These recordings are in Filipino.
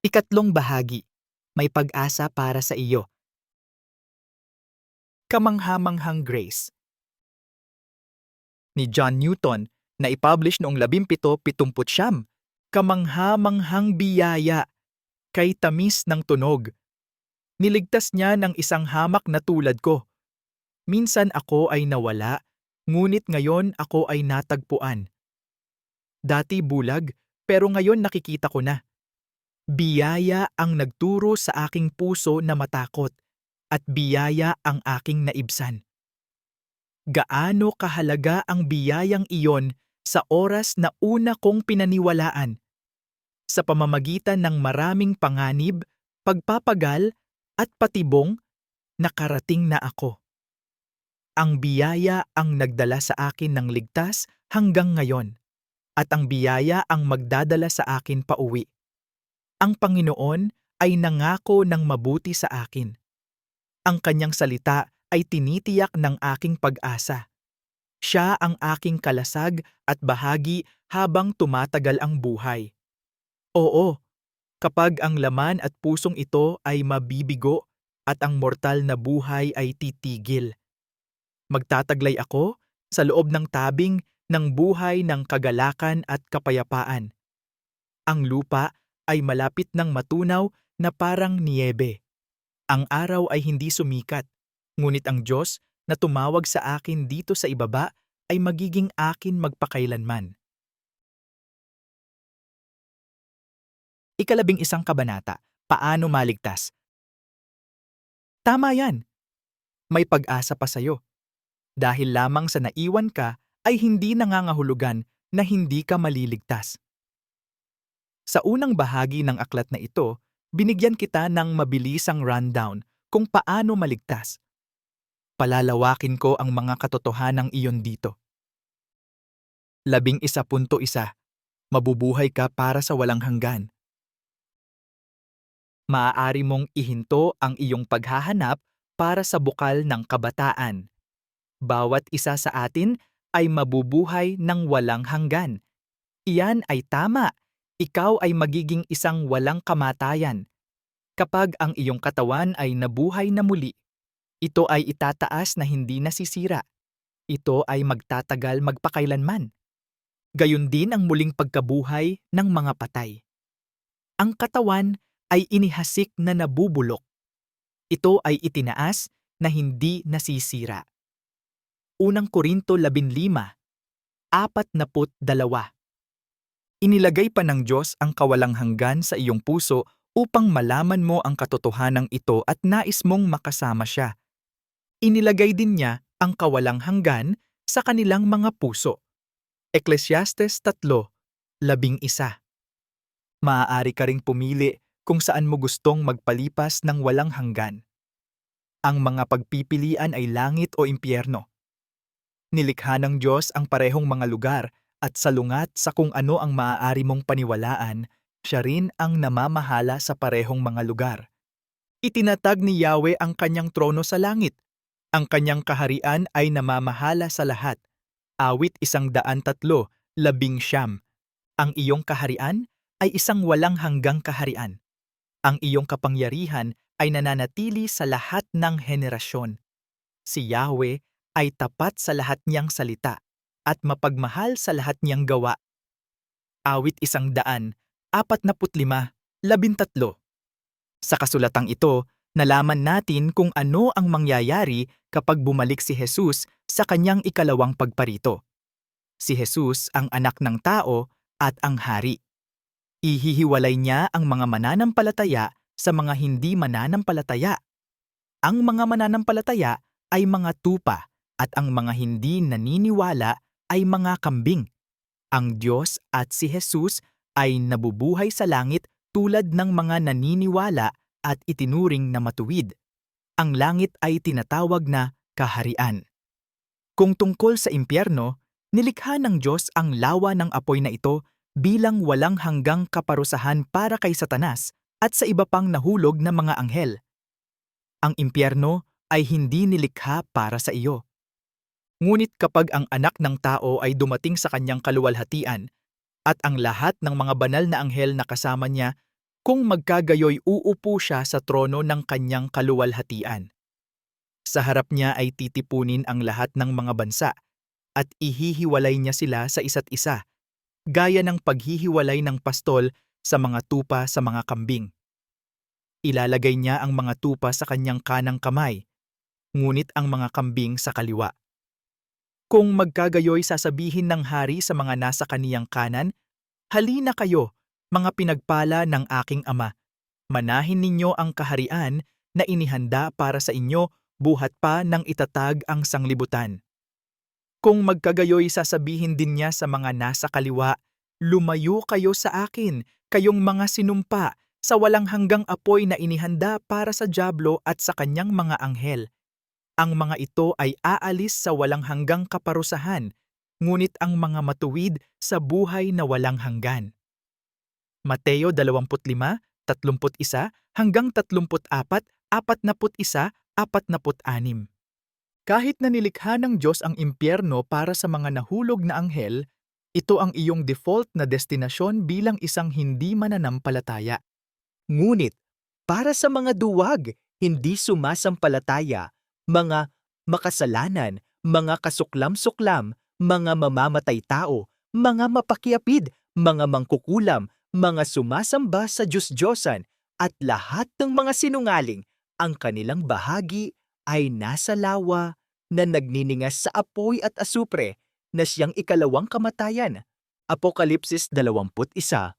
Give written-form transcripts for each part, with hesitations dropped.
Ikatlong bahagi, may pag-asa para sa iyo. Kamanghamanghang Grace ni John Newton na ipublish noong 1779. Kamanghamanghang biyaya, kay tamis ng tunog. Niligtas niya ng isang hamak na tulad ko. Minsan ako ay nawala, ngunit ngayon ako ay natagpuan. Dati bulag, pero ngayon nakikita ko na. Biyaya ang nagturo sa aking puso na matakot, at biyaya ang aking naibsan. Gaano kahalaga ang biyayang iyon sa oras na una kong pinaniwalaan. Sa pamamagitan ng maraming panganib, pagpapagal at patibong, nakarating na ako. Ang biyaya ang nagdala sa akin ng ligtas hanggang ngayon, at ang biyaya ang magdadala sa akin pauwi. Ang Panginoon ay nangako ng mabuti sa akin. Ang kanyang salita ay tinitiyak ng aking pag-asa. Siya ang aking kalasag at bahagi habang tumatagal ang buhay. Oo, kapag ang laman at pusong ito ay mabibigo at ang mortal na buhay ay titigil. Magtataglay ako sa loob ng tabing ng buhay ng kagalakan at kapayapaan. Ang lupa ay malapit ng matunaw na parang niyebe. Ang araw ay hindi sumikat, ngunit ang Diyos na tumawag sa akin dito sa ibaba ay magiging akin magpakailanman. 11 kabanata, Paano maligtas? Tama yan. May pag-asa pa sa'yo. Dahil lamang sa naiwan ka ay hindi nangangahulugan na hindi ka maliligtas. Sa unang bahagi ng aklat na ito, binigyan kita ng mabilisang rundown kung paano maligtas. Palalawakin ko ang mga katotohanang iyon dito. 11.1. Mabubuhay ka para sa walang hanggan. Maaari mong ihinto ang iyong paghahanap para sa bukal ng kabataan. Bawat isa sa atin ay mabubuhay ng walang hanggan. Iyan ay tama. Ikaw ay magiging isang walang kamatayan. Kapag ang iyong katawan ay nabuhay na muli, ito ay itataas na hindi nasisira. Ito ay magtatagal magpakailanman. Gayon din ang muling pagkabuhay ng mga patay. Ang katawan ay inihasik na nabubulok. Ito ay itinaas na hindi nasisira. Unang Korinto 15:42. Inilagay pa ng Diyos ang kawalang hanggan sa iyong puso upang malaman mo ang katotohanang ito at nais mong makasama siya. Inilagay din niya ang kawalang hanggan sa kanilang mga puso. Ecclesiastes 3:11. Maaari ka ring pumili kung saan mo gustong magpalipas ng walang hanggan. Ang mga pagpipilian ay langit o impyerno. Nilikha ng Diyos ang parehong mga lugar at salungat sa kung ano ang maaari mong paniwalaan, siya rin ang namamahala sa parehong mga lugar. Itinatag ni Yahweh ang kanyang trono sa langit. Ang kanyang kaharian ay namamahala sa lahat. Awit 103:11. Ang iyong kaharian ay isang walang hanggang kaharian. Ang iyong kapangyarihan ay nananatili sa lahat ng henerasyon. Si Yahweh ay tapat sa lahat niyang salita at mapagmahal sa lahat niyang gawa. Awit 145:13. Sa kasulatang ito, nalaman natin kung ano ang mangyayari kapag bumalik si Jesus sa kanyang ikalawang pagparito. Si Jesus ang anak ng tao at ang hari. Ihihiwalay niya ang mga mananampalataya sa mga hindi mananampalataya. Ang mga mananampalataya ay mga tupa at ang mga hindi naniniwala ay mga kambing. Ang Diyos at si Jesus ay nabubuhay sa langit tulad ng mga naniniwala at itinuring na matuwid. Ang langit ay tinatawag na kaharian. Kung tungkol sa impyerno, nilikha ng Diyos ang lawa ng apoy na ito bilang walang hanggang kaparusahan para kay Satanas at sa iba pang nahulog na mga anghel. Ang impyerno ay hindi nilikha para sa iyo. Ngunit kapag ang anak ng tao ay dumating sa kanyang kaluwalhatian at ang lahat ng mga banal na anghel na kasama niya, Kung magkagayoy uupo siya sa trono ng kanyang kaluwalhatian. Sa harap niya ay titipunin ang lahat ng mga bansa at ihihiwalay niya sila sa isa't isa, gaya ng paghihiwalay ng pastol sa mga tupa sa mga kambing. Ilalagay niya ang mga tupa sa kanyang kanang kamay, ngunit ang mga kambing sa kaliwa. Kung magkagayoy sasabihin ng hari sa mga nasa kaniyang kanan, "Halina kayo, mga pinagpala ng aking ama. Manahin ninyo ang kaharian na inihanda para sa inyo buhat pa nang itatag ang sanglibutan." Kung magkagayoy sasabihin din niya sa mga nasa kaliwa, "Lumayo kayo sa akin, kayong mga sinumpa, sa walang hanggang apoy na inihanda para sa dyablo at sa kanyang mga anghel. Ang mga ito ay aalis sa walang hanggang kaparusahan, ngunit ang mga matuwid sa buhay na walang hanggan." Mateo 25:31 hanggang 34, 41, 46. Kahit na nilikha ng Diyos ang impyerno para sa mga nahulog na anghel, ito ang iyong default na destinasyon bilang isang hindi mananampalataya. Ngunit, para sa mga duwag, hindi sumasampalataya, mga makasalanan, mga kasuklam-suklam, mga mamamatay tao, mga mapakiapid, mga mangkukulam, mga sumasamba sa Diyos-Diyosan, at lahat ng mga sinungaling, ang kanilang bahagi ay nasa lawa na nagniningas sa apoy at asupre na siyang ikalawang kamatayan. Apokalipsis 21:8.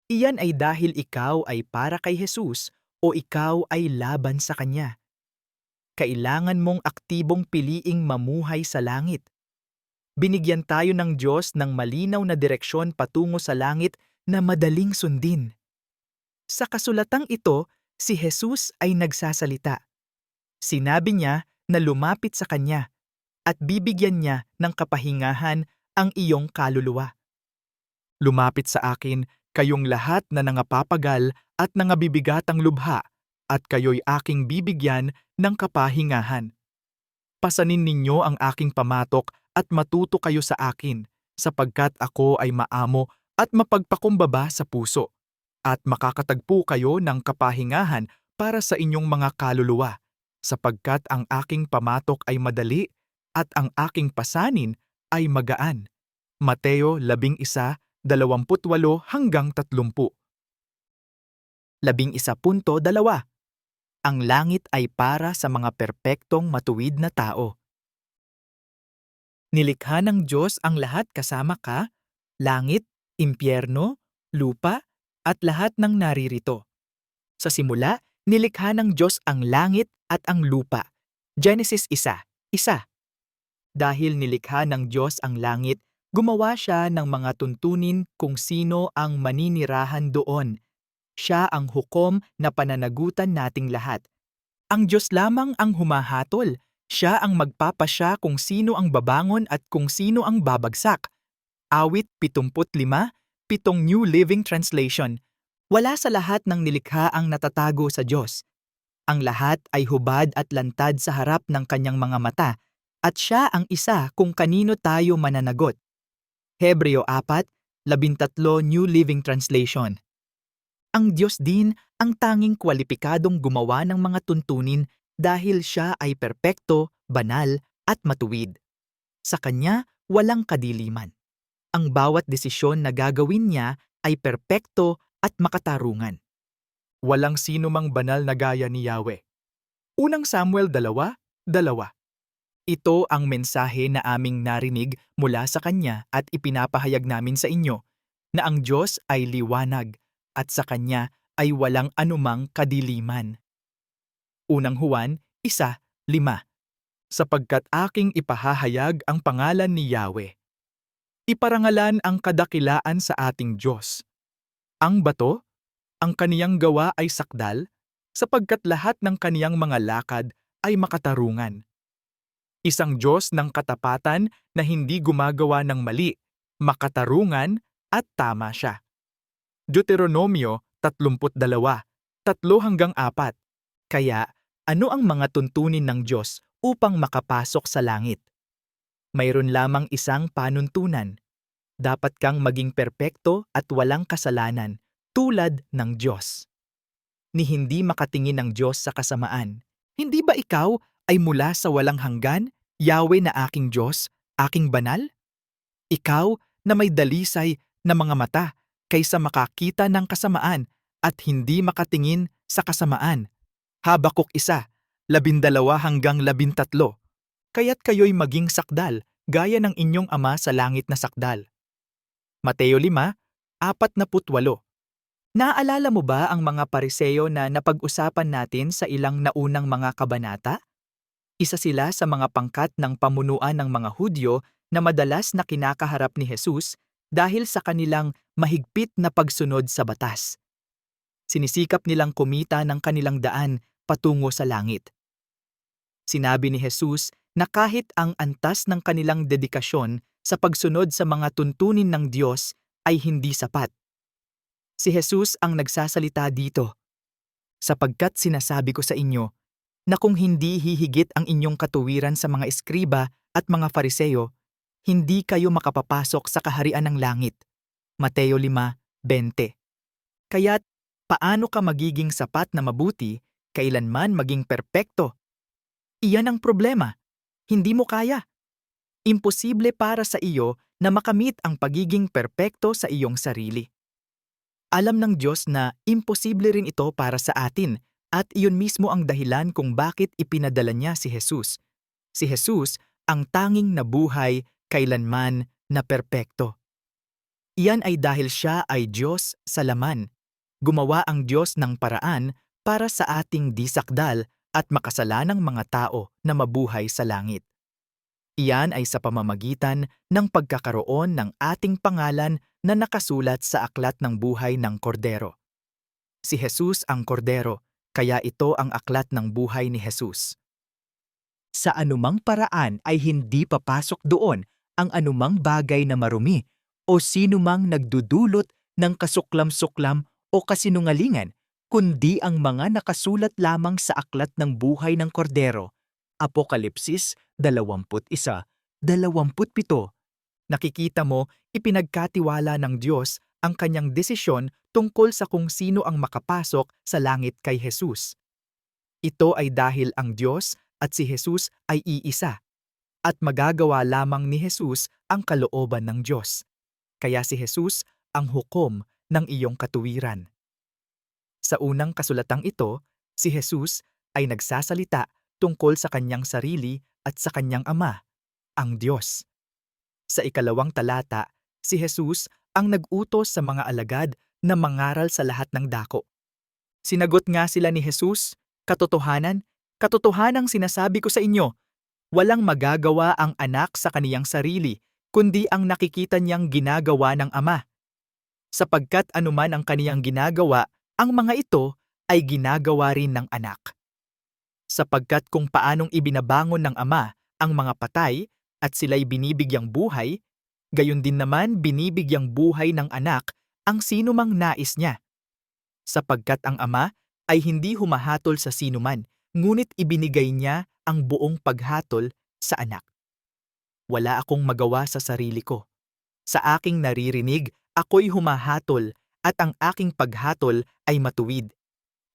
Iyan ay dahil ikaw ay para kay Jesus o ikaw ay laban sa Kanya. Kailangan mong aktibong piliing mamuhay sa langit. Binigyan tayo ng Diyos ng malinaw na direksyon patungo sa langit na madaling sundin. Sa kasulatang ito, si Jesus ay nagsasalita. Sinabi niya na lumapit sa Kanya at bibigyan niya ng kapahingahan ang iyong kaluluwa. "Lumapit sa akin, kayong lahat na nangapapagal at nangabibigatang lubha, at kayo'y aking bibigyan ng kapahingahan. Pasanin ninyo ang aking pamatok at matuto kayo sa akin, sapagkat ako ay maamo at mapagpakumbaba sa puso, at makakatagpo kayo ng kapahingahan para sa inyong mga kaluluwa, sapagkat ang aking pamatok ay madali at ang aking pasanin ay magaan." Mateo 11:28 hanggang 30. 11.2. Ang langit ay para sa mga perpektong matuwid na tao. Nilikha ng Diyos ang lahat kasama ka, langit, impyerno, lupa, at lahat ng naririto. Sa simula, nilikha ng Diyos ang langit at ang lupa. Genesis 1:1. Dahil nilikha ng Diyos ang langit, gumawa siya ng mga tuntunin kung sino ang maninirahan doon. Siya ang hukom na pananagutan nating lahat. Ang Diyos lamang ang humahatol. Siya ang magpapasya kung sino ang babangon at kung sino ang babagsak. Awit 75, 7 New Living Translation. Wala sa lahat ng nilikha ang natatago sa Diyos. Ang lahat ay hubad at lantad sa harap ng kanyang mga mata, at siya ang isa kung kanino tayo mananagot. Hebreo 4:13 New Living Translation. Ang Diyos din ang tanging kwalipikadong gumawa ng mga tuntunin dahil siya ay perpekto, banal, at matuwid. Sa Kanya, walang kadiliman. Ang bawat desisyon na gagawin niya ay perpekto at makatarungan. Walang sino mang banal na gaya ni Yahweh. Unang Samuel 2:2. Ito ang mensahe na aming narinig mula sa Kanya at ipinapahayag namin sa inyo, na ang Diyos ay liwanag at sa Kanya ay walang anumang kadiliman. Unang Juan 1:5. Sapagkat aking ipahahayag ang pangalan ni Yahweh. Iparangalan ang kadakilaan sa ating Diyos. Ang bato, ang kaniyang gawa ay sakdal, sapagkat lahat ng kaniyang mga lakad ay makatarungan. Isang Diyos ng katapatan na hindi gumagawa ng mali, makatarungan at tama siya. Deuteronomio 32:3-4. Kaya, ano ang mga tuntunin ng Diyos upang makapasok sa langit? Mayroon lamang isang panuntunan. Dapat kang maging perpekto at walang kasalanan, tulad ng Diyos. Ni hindi makatingin ng Diyos sa kasamaan. Hindi ba ikaw ay mula sa walang hanggan, Yahweh na aking Diyos, aking banal? Ikaw na may dalisay na mga mata kaysa makakita ng kasamaan at hindi makatingin sa kasamaan. Habakuk 1:12-13. Kaya't kayo'y maging sakdal gaya ng inyong ama sa langit na sakdal. Mateo 5:48. Naaalala mo ba ang mga Pariseo na napag-usapan natin sa ilang naunang mga kabanata? Isa sila sa mga pangkat ng pamunuan ng mga Hudyo na madalas na kinakaharap ni Jesus dahil sa kanilang mahigpit na pagsunod sa batas. Sinisikap nilang kumita ng kanilang daan patungo sa langit. Sinabi ni Jesus na kahit ang antas ng kanilang dedikasyon sa pagsunod sa mga tuntunin ng Diyos ay hindi sapat. Si Jesus ang nagsasalita dito, sapagkat sinasabi ko sa inyo na kung hindi hihigit ang inyong katuwiran sa mga eskriba at mga Fariseo, hindi kayo makapapasok sa kaharian ng langit. Mateo 5:20. Kaya't paano ka magiging sapat na mabuti, kailanman maging perpekto? Iyan ang problema. Hindi mo kaya. Imposible para sa iyo na makamit ang pagiging perpekto sa iyong sarili. Alam ng Diyos na imposible rin ito para sa atin at iyon mismo ang dahilan kung bakit ipinadala niya si Jesus. Si Jesus ang tanging nabuhay kailanman na perpekto. Iyan ay dahil siya ay Diyos sa laman. Gumawa ang Diyos ng paraan para sa ating disakdal at makasalanang mga tao na mabuhay sa langit. Iyan ay sa pamamagitan ng pagkakaroon ng ating pangalan na nakasulat sa aklat ng buhay ng Kordero. Si Jesus ang Kordero, kaya ito ang aklat ng buhay ni Jesus. Sa anumang paraan ay hindi papasok doon ang anumang bagay na marumi o sinumang nagdudulot ng kasuklam-suklam o kasinungalingan, kundi ang mga nakasulat lamang sa aklat ng buhay ng Kordero. Apokalipsis 21:27. Nakikita mo, ipinagkatiwala ng Diyos ang kanyang desisyon tungkol sa kung sino ang makapasok sa langit kay Jesus. Ito ay dahil ang Diyos at si Jesus ay iisa, at magagawa lamang ni Jesus ang kalooban ng Diyos. Kaya si Jesus ang hukom ng iyong katuwiran. Sa unang kasulatang ito, si Jesus ay nagsasalita tungkol sa kanyang sarili at sa kanyang Ama, ang Diyos. Sa ikalawang talata, si Jesus ang nag-utos sa mga alagad na mangaral sa lahat ng dako. Sinagot nga sila ni Jesus, "Katotohanan, katotohanang sinasabi ko sa inyo, walang magagawa ang anak sa kaniyang sarili, kundi ang nakikita niyang ginagawa ng Ama. Sapagkat anuman ang kaniyang ginagawa, ang mga ito ay ginagawa rin ng anak. Sapagkat kung paanong ibinabangon ng Ama ang mga patay at sila'y binibigyang buhay, gayon din naman binibigyang buhay ng anak ang sinumang nais niya. Sapagkat ang Ama ay hindi humahatol sa sinuman, ngunit ibinigay niya ang buong paghatol sa anak. Wala akong magawa sa sarili ko. Sa aking naririnig, ako'y humahatol at ang aking paghatol ay matuwid.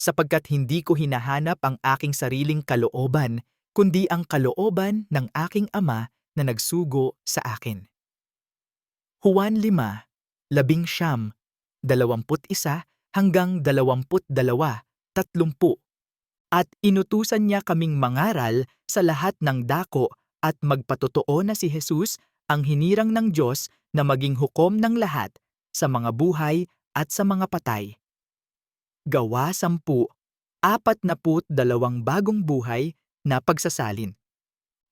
Sapagkat hindi ko hinahanap ang aking sariling kalooban, kundi ang kalooban ng aking Ama na nagsugo sa akin." Juan 5:21-22-30. At inutusan niya kaming mangaral sa lahat ng dako at magpatotoo na si Jesus ang hinirang ng Diyos na maging hukom ng lahat sa mga buhay at sa mga patay. Gawa 10:42 bagong buhay na pagsasalin.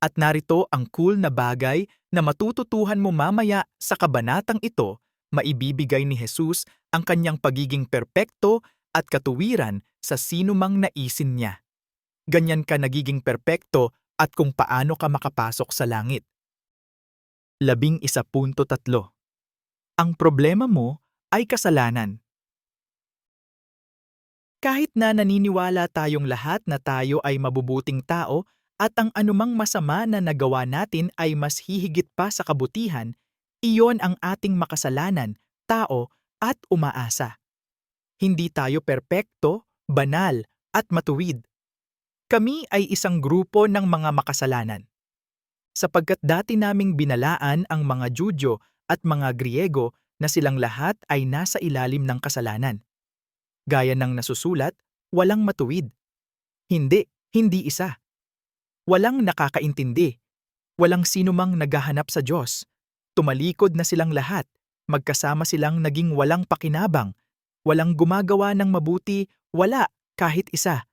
At narito ang cool na bagay na matututuhan mo mamaya sa kabanatang ito, maibibigay ni Jesus ang kanyang pagiging perpekto at katuwiran sa sinumang naisin niya. Ganyan ka nagiging perpekto at kung paano ka makapasok sa langit. 11.3. Ang problema mo ay kasalanan. Kahit na naniniwala tayong lahat na tayo ay mabubuting tao at ang anumang masama na nagawa natin ay mas hihigit pa sa kabutihan, iyon ang ating makasalanan, tao at umaasa. Hindi tayo perpekto, banal, at matuwid. Kami ay isang grupo ng mga makasalanan. Sapagkat dati naming binalaan ang mga Judyo at mga Griego na silang lahat ay nasa ilalim ng kasalanan. Gaya ng nasusulat, walang matuwid. Hindi isa. Walang nakakaintindi. Walang sinumang naghahanap sa Diyos. Tumalikod na silang lahat. Magkasama silang naging walang pakinabang. Walang gumagawa ng mabuti, wala kahit isa.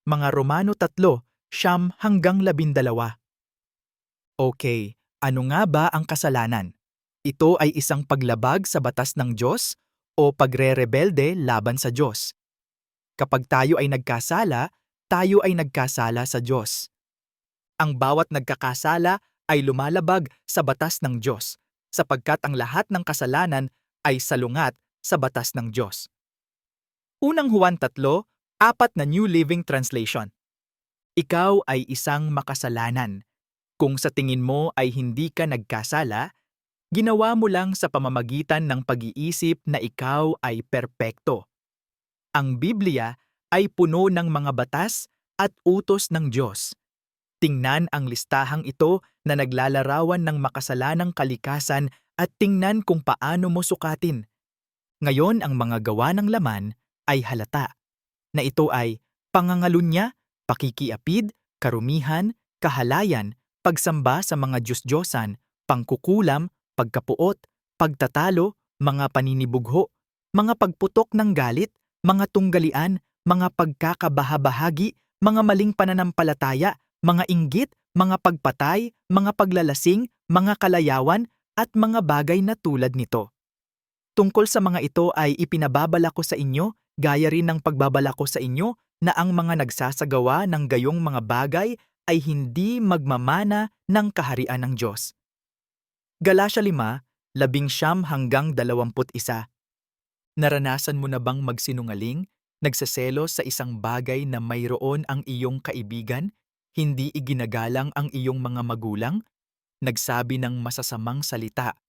Mga Romano 3:9-12. Okay, ano nga ba ang kasalanan? Ito ay isang paglabag sa batas ng Diyos o pagre-rebelde laban sa Diyos. Kapag tayo ay nagkasala sa Diyos. Ang bawat nagkakasala ay lumalabag sa batas ng Diyos, sapagkat ang lahat ng kasalanan ay salungat sa batas ng Diyos. Unang Juan 3:4 na New Living Translation. Ikaw ay isang makasalanan. Kung sa tingin mo ay hindi ka nagkasala, ginawa mo lang sa pamamagitan ng pag-iisip na ikaw ay perpekto. Ang Biblia ay puno ng mga batas at utos ng Diyos. Tingnan ang listahang ito na naglalarawan ng makasalanang kalikasan at tingnan kung paano mo sukatin. Ngayon ang mga gawa ng laman ay halata, na ito ay pangangalunya, pakikiapid, karumihan, kahalayan, pagsamba sa mga Diyos-Diyosan, pangkukulam, pagkapuot, pagtatalo, mga paninibugho, mga pagputok ng galit, mga tunggalian, mga pagkakabahabahagi, mga maling pananampalataya, mga inggit, mga pagpatay, mga paglalasing, mga kalayawan, at mga bagay na tulad nito. Tungkol sa mga ito ay ipinababala ko sa inyo, gaya rin ng pagbabala ko sa inyo, na ang mga nagsasagawa ng gayong mga bagay ay hindi magmamana ng kaharian ng Diyos. Galatia 5:19-21. Naranasan mo na bang magsinungaling, nagseselos sa isang bagay na mayroon ang iyong kaibigan, hindi iginagalang ang iyong mga magulang, nagsabi ng masasamang salita,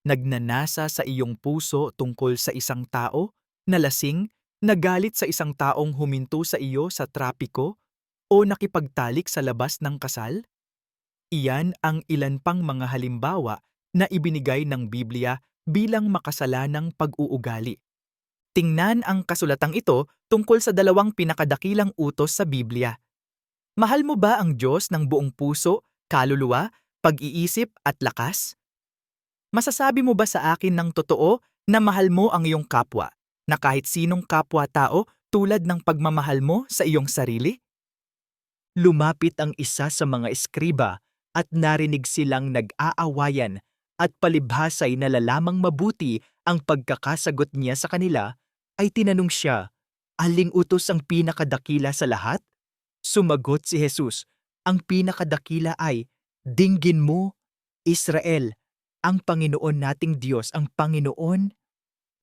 nagnanasa sa iyong puso tungkol sa isang tao, nalasing, nagalit sa isang taong huminto sa iyo sa trapiko, o nakipagtalik sa labas ng kasal? Iyan ang ilan pang mga halimbawa na ibinigay ng Biblia bilang makasalanang pag-uugali. Tingnan ang kasulatang ito tungkol sa dalawang pinakadakilang utos sa Biblia. Mahal mo ba ang Diyos ng buong puso, kaluluwa, pag-iisip at lakas? Masasabi mo ba sa akin ng totoo na mahal mo ang iyong kapwa, na kahit sinong kapwa-tao tulad ng pagmamahal mo sa iyong sarili? Lumapit ang isa sa mga eskriba at narinig silang nag-aawayan at palibhasay na lalamang mabuti ang pagkakasagot niya sa kanila, ay tinanong siya, "Aling utos ang pinakadakila sa lahat?" Sumagot si Jesus, "Ang pinakadakila ay, Dinggin mo, Israel, ang Panginoon nating Diyos, ang Panginoon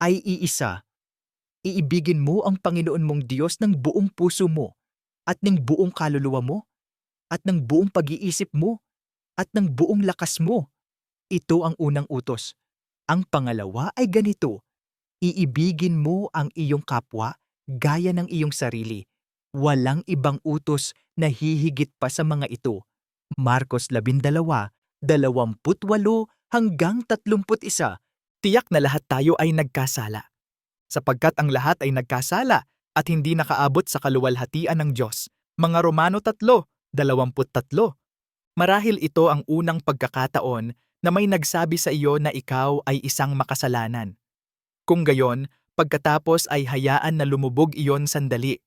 ay iisa. Iibigin mo ang Panginoon mong Diyos ng buong puso mo, at ng buong kaluluwa mo, at ng buong pag-iisip mo, at ng buong lakas mo." Ito ang unang utos. Ang pangalawa ay ganito, iibigin mo ang iyong kapwa gaya ng iyong sarili. Walang ibang utos na hihigit pa sa mga ito. Marcos 12:28-31. Tiyak na lahat tayo ay nagkasala. Sapagkat ang lahat ay nagkasala at hindi nakaabot sa kaluwalhatian ng Diyos. Mga Romano 3:23. Marahil ito ang unang pagkakataon na may nagsabi sa iyo na ikaw ay isang makasalanan. Kung gayon, pagkatapos ay hayaan na lumubog iyon sandali.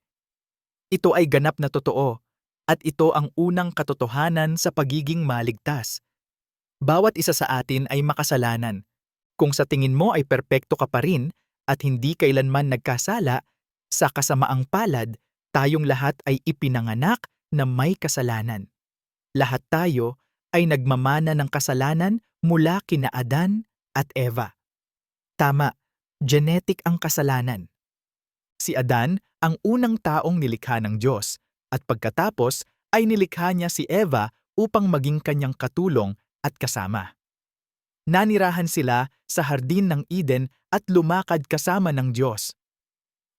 Ito ay ganap na totoo, at ito ang unang katotohanan sa pagiging maligtas. Bawat isa sa atin ay makasalanan. Kung sa tingin mo ay perpekto ka pa rin at hindi kailanman nagkasala, sa kasamaang palad, tayong lahat ay ipinanganak na may kasalanan. Lahat tayo ay nagmamana ng kasalanan mula kina Adan at Eva. Tama, genetic ang kasalanan. Si Adan ang unang taong nilikha ng Diyos at pagkatapos ay nilikha niya si Eva upang maging kanyang katulong at kasama. Nanirahan sila sa hardin ng Eden at lumakad kasama ng Diyos.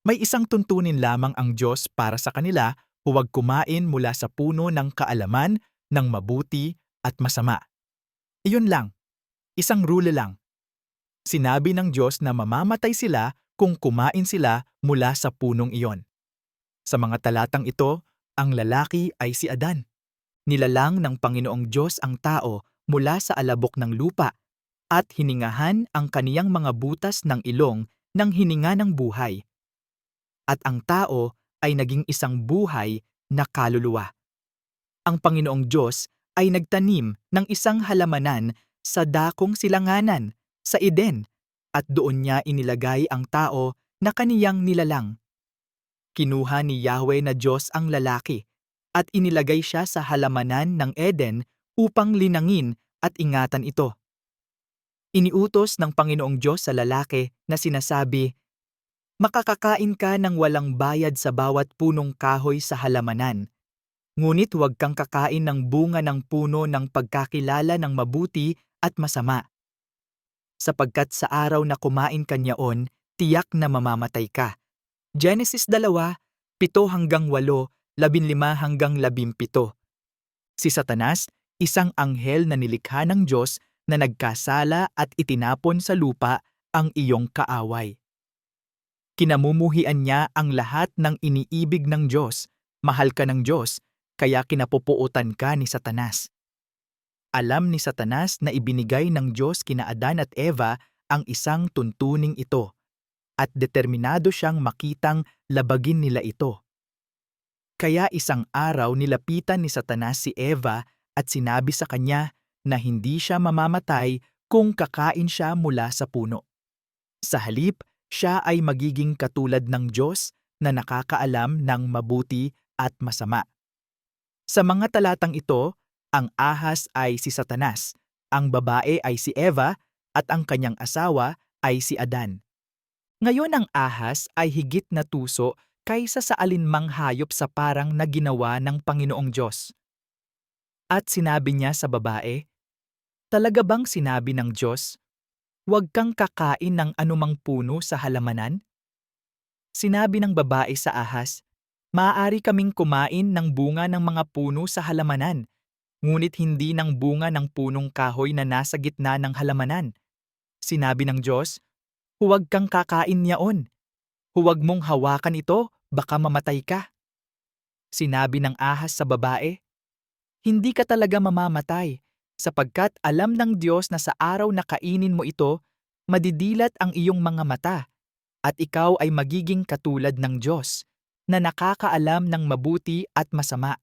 May isang tuntunin lamang ang Diyos para sa kanila, huwag kumain mula sa puno ng kaalaman ng mabuti at masama. Iyon lang, isang rule lang. Sinabi ng Diyos na mamamatay sila kung kumain sila mula sa punong iyon. Sa mga talatang ito, ang lalaki ay si Adan. Nilalang ng Panginoong Diyos ang tao mula sa alabok ng lupa at hiningahan ang kaniyang mga butas ng ilong ng hininga ng buhay. At ang tao ay naging isang buhay na kaluluwa. Ang Panginoong Diyos ay nagtanim ng isang halamanan sa dakong silanganan, sa Eden, at doon niya inilagay ang tao na kaniyang nilalang. Kinuha ni Yahweh na Diyos ang lalaki at inilagay siya sa halamanan ng Eden upang linangin at ingatan ito. Iniutos ng Panginoong Diyos sa lalaki na sinasabi, "Makakakain ka ng walang bayad sa bawat punong kahoy sa halamanan, ngunit huwag kang kakain ng bunga ng puno ng pagkakilala ng mabuti at masama. Sapagkat sa araw na kumain ka niyaon, tiyak na mamamatay ka." Genesis 2:7-8, 15-17. Si Satanas, isang anghel na nilikha ng Diyos na nagkasala at itinapon sa lupa ang iyong kaaway. Kinamumuhian niya ang lahat ng iniibig ng Diyos. Mahal ka ng Diyos, kaya kinapupuutan ka ni Satanas. Alam ni Satanas na ibinigay ng Diyos kina Adan at Eva ang isang tuntuning ito, at determinado siyang makitang labagin nila ito. Kaya isang araw nilapitan ni Satanas si Eva at sinabi sa kanya na hindi siya mamamatay kung kakain siya mula sa puno. Sa halip, siya ay magiging katulad ng Diyos na nakakaalam ng mabuti at masama. Sa mga talatang ito, ang ahas ay si Satanas, ang babae ay si Eva, at ang kanyang asawa ay si Adan. Ngayon ang ahas ay higit na tuso kaysa sa alinmang hayop sa parang na ginawa ng Panginoong Diyos. At sinabi niya sa babae, "Talaga bang sinabi ng Diyos, huwag kang kakain ng anumang puno sa halamanan?" Sinabi ng babae sa ahas, "Maaari kaming kumain ng bunga ng mga puno sa halamanan, ngunit hindi ng bunga ng punong kahoy na nasa gitna ng halamanan." Sinabi ng Diyos, "Huwag kang kakain niyaon. Huwag mong hawakan ito, baka mamatay ka." Sinabi ng ahas sa babae, "Hindi ka talaga mamamatay, sapagkat alam ng Diyos na sa araw na kainin mo ito, madidilat ang iyong mga mata, at ikaw ay magiging katulad ng Diyos, na nakakaalam ng mabuti at masama."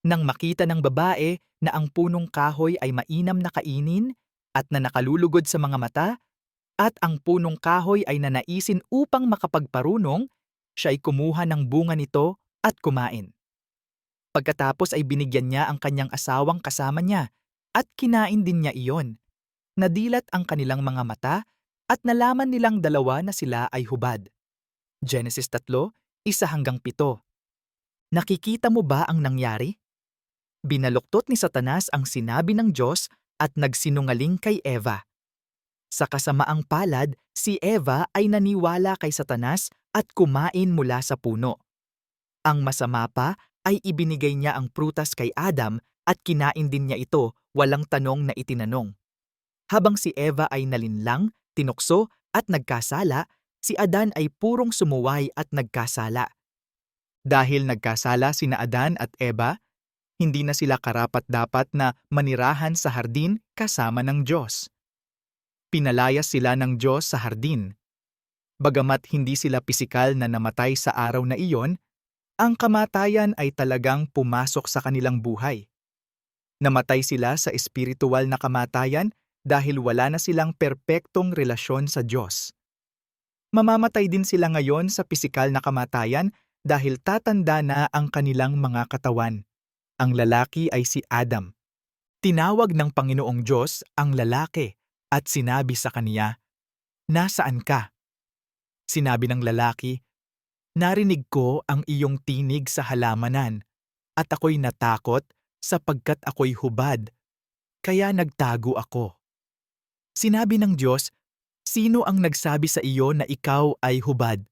Nang makita ng babae na ang punong kahoy ay mainam na kainin at na nakalulugod sa mga mata, at ang punong kahoy ay nanaisin upang makapagparunong, siya ay kumuha ng bunga nito at kumain. Pagkatapos ay binigyan niya ang kanyang asawang kasama niya at kinain din niya iyon. Nadilat ang kanilang mga mata at nalaman nilang dalawa na sila ay hubad. Genesis 3:1-7. Nakikita mo ba ang nangyari? Binaluktot ni Satanas ang sinabi ng Diyos at nagsinungaling kay Eva. Sa kasamaang palad, si Eva ay naniwala kay Satanas at kumain mula sa puno. Ang masama pa ay ibinigay niya ang prutas kay Adam at kinain din niya ito, walang tanong na itinanong. Habang si Eva ay nalinlang, tinukso at nagkasala, si Adan ay purong sumuway at nagkasala. Dahil nagkasala sina Adan at Eva, hindi na sila karapat-dapat na manirahan sa hardin kasama ng Diyos. Pinalayas sila ng Diyos sa hardin. Bagamat hindi sila pisikal na namatay sa araw na iyon, ang kamatayan ay talagang pumasok sa kanilang buhay. Namatay sila sa espiritual na kamatayan dahil wala na silang perpektong relasyon sa Diyos. Mamamatay din sila ngayon sa pisikal na kamatayan dahil tatanda na ang kanilang mga katawan. Ang lalaki ay si Adam. Tinawag ng Panginoong Diyos ang lalaki at sinabi sa kaniya, "Nasaan ka?" Sinabi ng lalaki, "Narinig ko ang iyong tinig sa halamanan, at ako'y natakot sapagkat ako'y hubad, kaya nagtago ako." Sinabi ng Diyos, "Sino ang nagsabi sa iyo na ikaw ay hubad?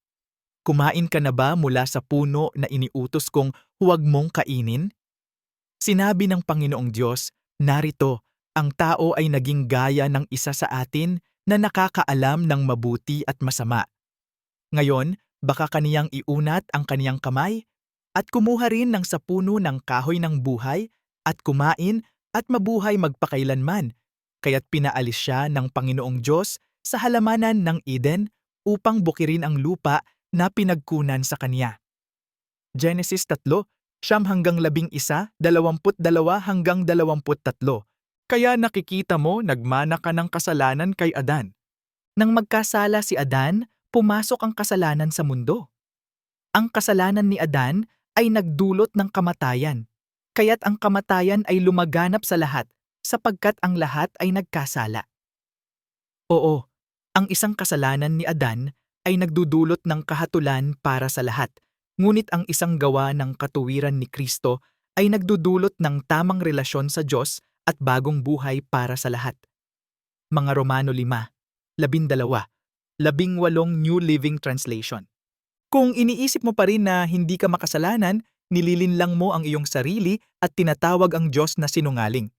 Kumain ka na ba mula sa puno na iniutos kong huwag mong kainin? Sinabi ng Panginoong Diyos, narito, ang tao ay naging gaya ng isa sa atin na nakakaalam ng mabuti at masama. Ngayon, baka kaniyang iunat ang kaniyang kamay at kumuha rin ng sa puno ng kahoy ng buhay at kumain at mabuhay magpakailanman. Kaya't pinaalis siya ng Panginoong Diyos sa halamanan ng Eden upang bukirin ang lupa na pinagkunan sa kanya. Genesis 3, 9-11, 22-23. Kaya nakikita mo nagmana ka ng kasalanan kay Adan. Nang magkasala si Adan, pumasok ang kasalanan sa mundo. Ang kasalanan ni Adan ay nagdulot ng kamatayan. Kaya't ang kamatayan ay lumaganap sa lahat sapagkat ang lahat ay nagkasala. Oo, ang isang kasalanan ni Adan ay nagdudulot ng kahatulan para sa lahat. Ngunit ang isang gawa ng katuwiran ni Kristo ay nagdudulot ng tamang relasyon sa Diyos at bagong buhay para sa lahat. Mga Romano 5:12, 18 New Living Translation. Kung iniisip mo pa rin na hindi ka makasalanan, nililinlang mo ang iyong sarili at tinatawag ang Diyos na sinungaling.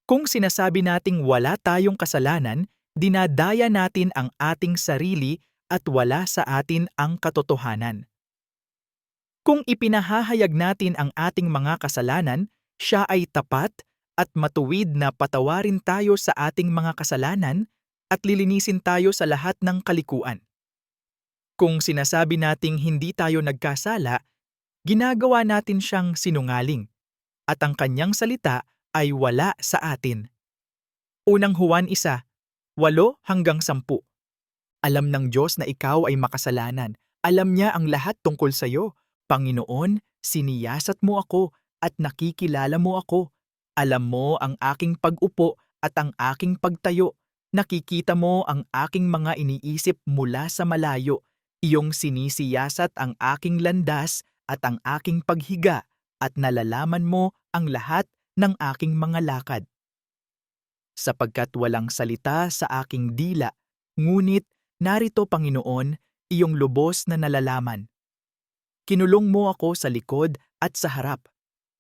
Kung sinasabi nating wala tayong kasalanan, dinadaya natin ang ating sarili at wala sa atin ang katotohanan. Kung ipinahahayag natin ang ating mga kasalanan, siya ay tapat at matuwid na patawarin tayo sa ating mga kasalanan at lilinisin tayo sa lahat ng kalikuan. Kung sinasabi nating hindi tayo nagkasala, ginagawa natin siyang sinungaling at ang kanyang salita ay wala sa atin. Unang Juan 1:8-10. Alam ng Diyos na ikaw ay makasalanan. Alam niya ang lahat tungkol sa iyo. Panginoon, siniyasat mo ako at nakikilala mo ako. Alam mo ang aking pag-upo at ang aking pagtayo. Nakikita mo ang aking mga iniisip mula sa malayo. Iyong sinisiyasat ang aking landas at ang aking paghiga at nalalaman mo ang lahat ng aking mga lakad. Sapagkat walang salita sa aking dila, ngunit narito Panginoon, iyong lubos na nalalaman. Kinulong mo ako sa likod at sa harap.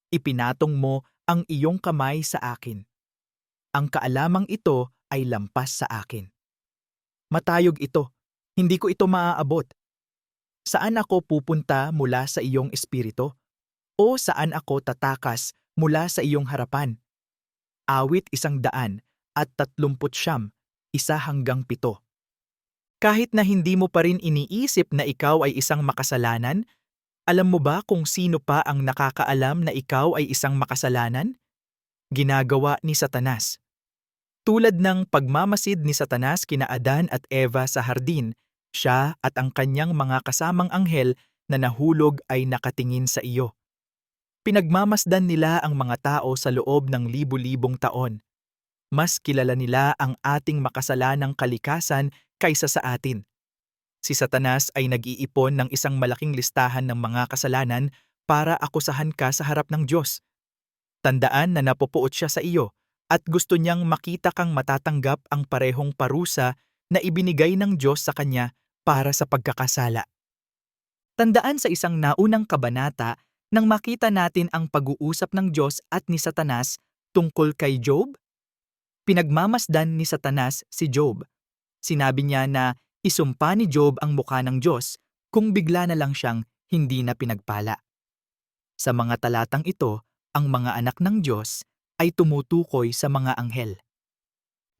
Ipinatong mo ang iyong kamay sa akin. Ang kaalamang ito ay lampas sa akin. Matayog ito, hindi ko ito maaabot. Saan ako pupunta mula sa iyong espiritu? O saan ako tatakas mula sa iyong harapan? Awit 139, 1-7. Kahit na hindi mo pa rin iniisip na ikaw ay isang makasalanan, alam mo ba kung sino pa ang nakakaalam na ikaw ay isang makasalanan? Ginagawa ni Satanas. Tulad ng pagmamasid ni Satanas kina Adan at Eva sa hardin, siya at ang kanyang mga kasamang anghel na nahulog ay nakatingin sa iyo. Pinagmamasdan nila ang mga tao sa loob ng libu-libong taon. Mas kilala nila ang ating makasalanang kalikasan kaysa sa atin. Si Satanas ay nag-iipon ng isang malaking listahan ng mga kasalanan para akusahan ka sa harap ng Diyos. Tandaan na napupuot siya sa iyo at gusto niyang makita kang matatanggap ang parehong parusa na ibinigay ng Diyos sa kanya para sa pagkakasala. Tandaan sa isang naunang kabanata nang makita natin ang pag-uusap ng Diyos at ni Satanas tungkol kay Job? Pinagmamasdan ni Satanas si Job. Sinabi niya na isumpa ni Job ang mukha ng Diyos kung bigla na lang siyang hindi na pinagpala. Sa mga talatang ito, ang mga anak ng Diyos ay tumutukoy sa mga anghel.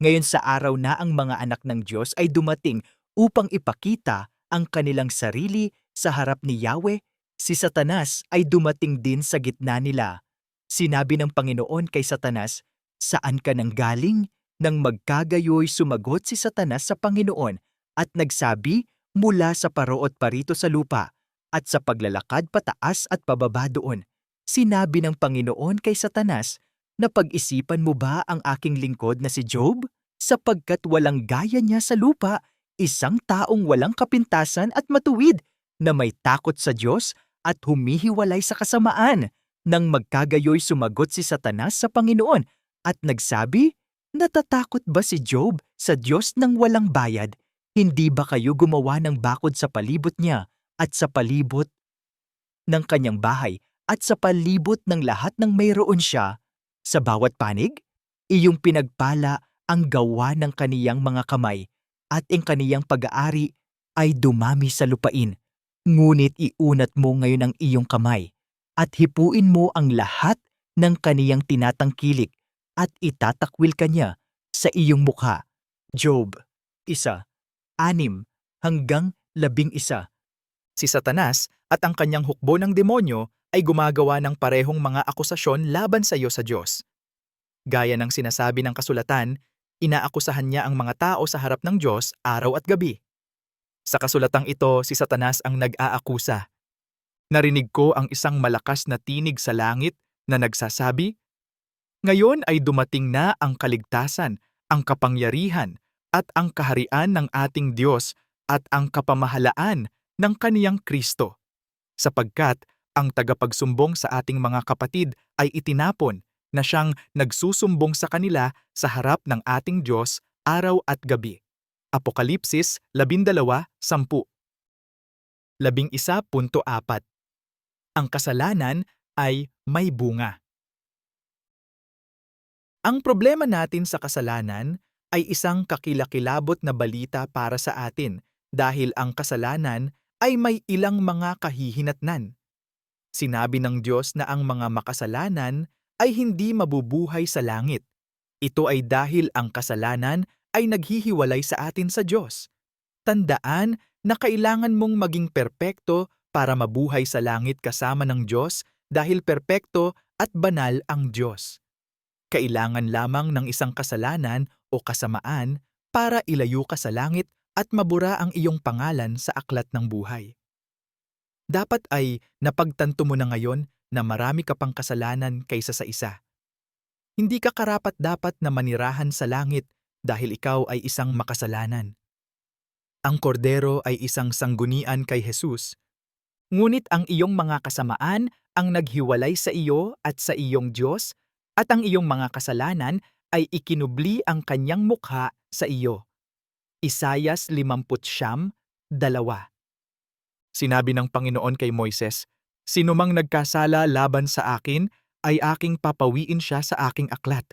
Ngayon sa araw na ang mga anak ng Diyos ay dumating upang ipakita ang kanilang sarili sa harap ni Yahweh, si Satanas ay dumating din sa gitna nila. Sinabi ng Panginoon kay Satanas, "Saan ka nang galing?" Nang magkagayoy sumagot si Satanas sa Panginoon at nagsabi, "Mula sa paroo at parito sa lupa at sa paglalakad pataas at pababa doon." Sinabi ng Panginoon kay Satanas, "Napag-isipan mo ba ang aking lingkod na si Job? Sapagkat walang gaya niya sa lupa, isang taong walang kapintasan at matuwid, na may takot sa Diyos at humihiwalay sa kasamaan." Nang magkagayoy sumagot si Satanas sa Panginoon at nagsabi, "Natatakot ba si Job sa Diyos ng walang bayad? Hindi ba kayo gumawa ng bakod sa palibot niya at sa palibot ng kanyang bahay at sa palibot ng lahat ng mayroon siya. Sa bawat panig, iyong pinagpala ang gawa ng kaniyang mga kamay at ang kaniyang pag-aari ay dumami sa lupain. Ngunit iunat mo ngayon ang iyong kamay at hipuin mo ang lahat ng kaniyang tinatangkilik at itatakwil kanya sa iyong mukha. Job 1:6-11. Si Satanas at ang kanyang hukbo ng demonyo ay gumagawa ng parehong mga akusasyon laban sa iyo sa Diyos. Gaya ng sinasabi ng kasulatan, inaakusahan niya ang mga tao sa harap ng Diyos araw at gabi. Sa kasulatang ito, si Satanas ang nag-aakusa. Narinig ko ang isang malakas na tinig sa langit na nagsasabi, "Ngayon ay dumating na ang kaligtasan, ang kapangyarihan, at ang kaharian ng ating Diyos at ang kapamahalaan ng kaniyang Kristo. Sapagkat ang tagapagsumbong sa ating mga kapatid ay itinapon na siyang nagsusumbong sa kanila sa harap ng ating Diyos araw at gabi." Apokalipsis 12:10. 11.4. Ang kasalanan ay may bunga. Ang problema natin sa kasalanan ay isang kakilakilabot na balita para sa atin dahil ang kasalanan ay may ilang mga kahihinatnan. Sinabi ng Diyos na ang mga makasalanan ay hindi mabubuhay sa langit. Ito ay dahil ang kasalanan ay naghihiwalay sa atin sa Diyos. Tandaan na kailangan mong maging perpekto para mabuhay sa langit kasama ng Diyos dahil perpekto at banal ang Diyos. Kailangan lamang ng isang kasalanan o kasamaan para ilayo ka sa langit at mabura ang iyong pangalan sa aklat ng buhay. Dapat ay napagtanto mo na ngayon na marami ka pang kasalanan kaysa sa isa. Hindi ka karapat-dapat na manirahan sa langit dahil ikaw ay isang makasalanan. Ang kordero ay isang sanggunian kay Jesus, ngunit ang iyong mga kasamaan ang naghiwalay sa iyo at sa iyong Diyos, at ang iyong mga kasalanan ay ikinubli ang kanyang mukha sa iyo. Isayas 50:2. Sinabi ng Panginoon kay Moises, "Sinumang nagkasala laban sa akin ay aking papawiin siya sa aking aklat."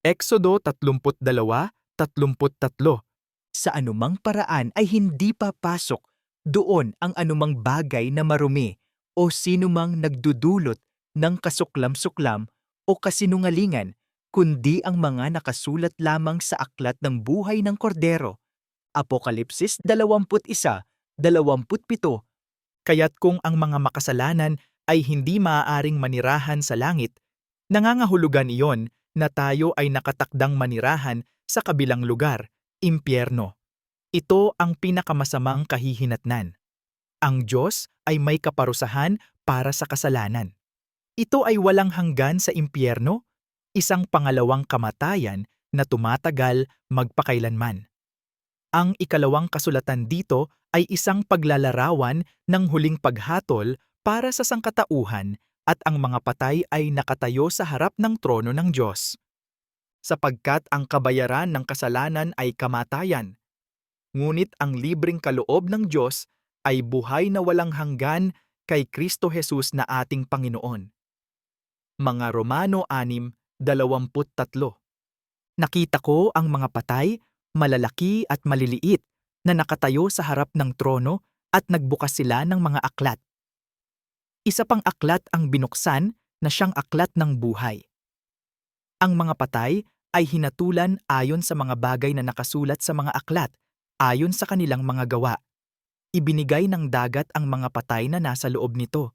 Exodo 32:33. Sa anumang paraan ay hindi papasok doon ang anumang bagay na marumi o sinumang nagdudulot ng kasuklam-suklam o kasinungalingan, kundi ang mga nakasulat lamang sa aklat ng buhay ng kordero. Apokalipsis 21:27. Kaya't kung ang mga makasalanan ay hindi maaaring manirahan sa langit, nangangahulugan iyon na tayo ay nakatakdang manirahan sa kabilang lugar, impyerno. Ito ang pinakamasamang kahihinatnan. Ang Diyos ay may kaparusahan para sa kasalanan. Ito ay walang hanggan sa impyerno, isang pangalawang kamatayan na tumatagal magpakailanman. Ang ikalawang kasulatan dito ay isang paglalarawan ng huling paghatol para sa sangkatauhan at ang mga patay ay nakatayo sa harap ng trono ng Diyos. Sapagkat ang kabayaran ng kasalanan ay kamatayan, ngunit ang libreng kaloob ng Diyos ay buhay na walang hanggan kay Kristo Jesus na ating Panginoon. Mga Romano 6:23. Nakita ko ang mga patay, malalaki at maliliit, na nakatayo sa harap ng trono at nagbukas sila ng mga aklat. Isa pang aklat ang binuksan na siyang aklat ng buhay. Ang mga patay ay hinatulan ayon sa mga bagay na nakasulat sa mga aklat, ayon sa kanilang mga gawa. Ibinigay ng dagat ang mga patay na nasa loob nito.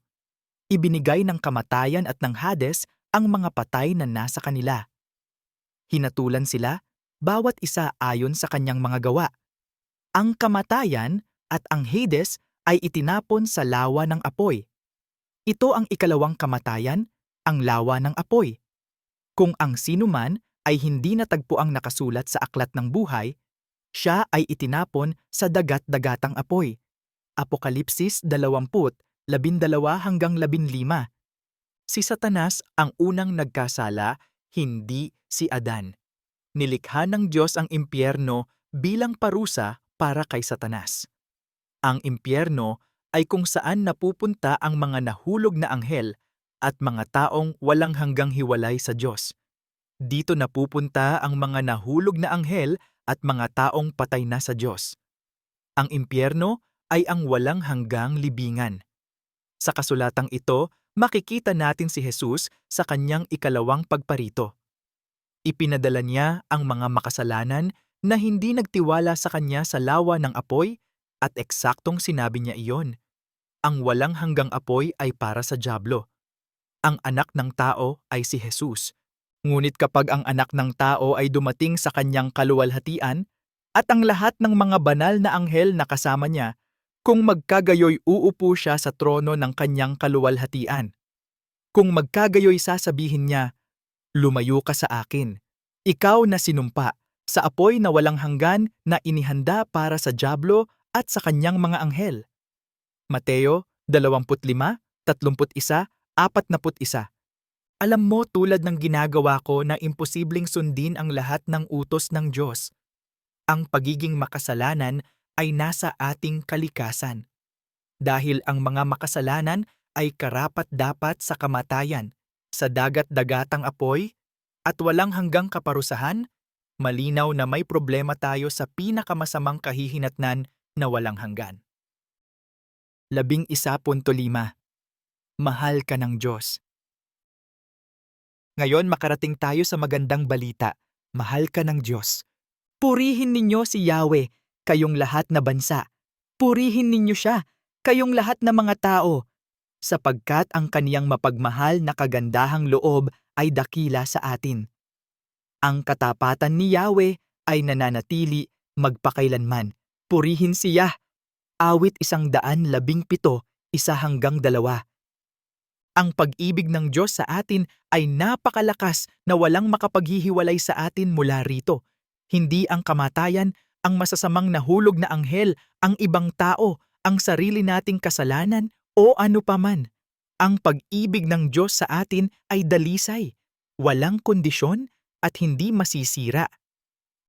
Ibinigay ng kamatayan at ng Hades ang mga patay na nasa kanila. Hinatulan sila, bawat isa ayon sa kanyang mga gawa. Ang kamatayan at ang Hades ay itinapon sa lawa ng apoy. Ito ang ikalawang kamatayan, ang lawa ng apoy. Kung ang sinuman ay hindi natagpuang nakasulat sa aklat ng buhay, siya ay itinapon sa dagat-dagatang apoy. Apokalipsis 20:12-15. Si Satanas ang unang nagkasala, hindi si Adan. Nilikha ng Diyos ang impyerno bilang parusa para kay Satanas. Ang impyerno ay kung saan napupunta ang mga nahulog na anghel at mga taong walang hanggang hiwalay sa Diyos. Dito napupunta ang mga nahulog na anghel at mga taong patay na sa Diyos. Ang impyerno ay ang walang hanggang libingan. Sa kasulatang ito, makikita natin si Jesus sa kanyang ikalawang pagparito. Ipinadala niya ang mga makasalanan na hindi nagtiwala sa kanya sa lawa ng apoy at eksaktong sinabi niya iyon. Ang walang hanggang apoy ay para sa dyablo. Ang anak ng tao ay si Jesus. Ngunit kapag ang anak ng tao ay dumating sa kanyang kaluwalhatian at ang lahat ng mga banal na anghel na kasama niya, kung magkagayoy uupo siya sa trono ng kanyang kaluwalhatian. Kung magkagayoy sasabihin niya, "Lumayo ka sa akin, ikaw na sinumpa sa apoy na walang hanggan na inihanda para sa dyablo at sa kanyang mga anghel." Mateo 25:31-41. Alam mo, tulad ng ginagawa ko na imposibleng sundin ang lahat ng utos ng Diyos. Ang pagiging makasalanan ay nasa ating kalikasan. Dahil ang mga makasalanan ay karapat-dapat sa kamatayan, sa dagat-dagatang apoy, at walang hanggang kaparusahan, malinaw na may problema tayo sa pinakamasamang kahihinatnan na walang hanggan. 11.5 Mahal ka ng Diyos. Ngayon makarating tayo sa magandang balita. Mahal ka ng Diyos. Purihin ninyo si Yahweh, kayong lahat na bansa. Purihin ninyo siya, kayong lahat na mga tao, sapagkat ang kaniyang mapagmahal na kagandahang loob ay dakila sa atin. Ang katapatan ni Yahweh ay nananatili magpakailanman. Purihin siya. Awit 117, 1-2. Ang pag-ibig ng Diyos sa atin ay napakalakas na walang makapaghihiwalay sa atin mula rito. Hindi ang kamatayan, ang masasamang nahulog na anghel, ang ibang tao, ang sarili nating kasalanan o ano paman. Ang pag-ibig ng Diyos sa atin ay dalisay, walang kondisyon at hindi masisira.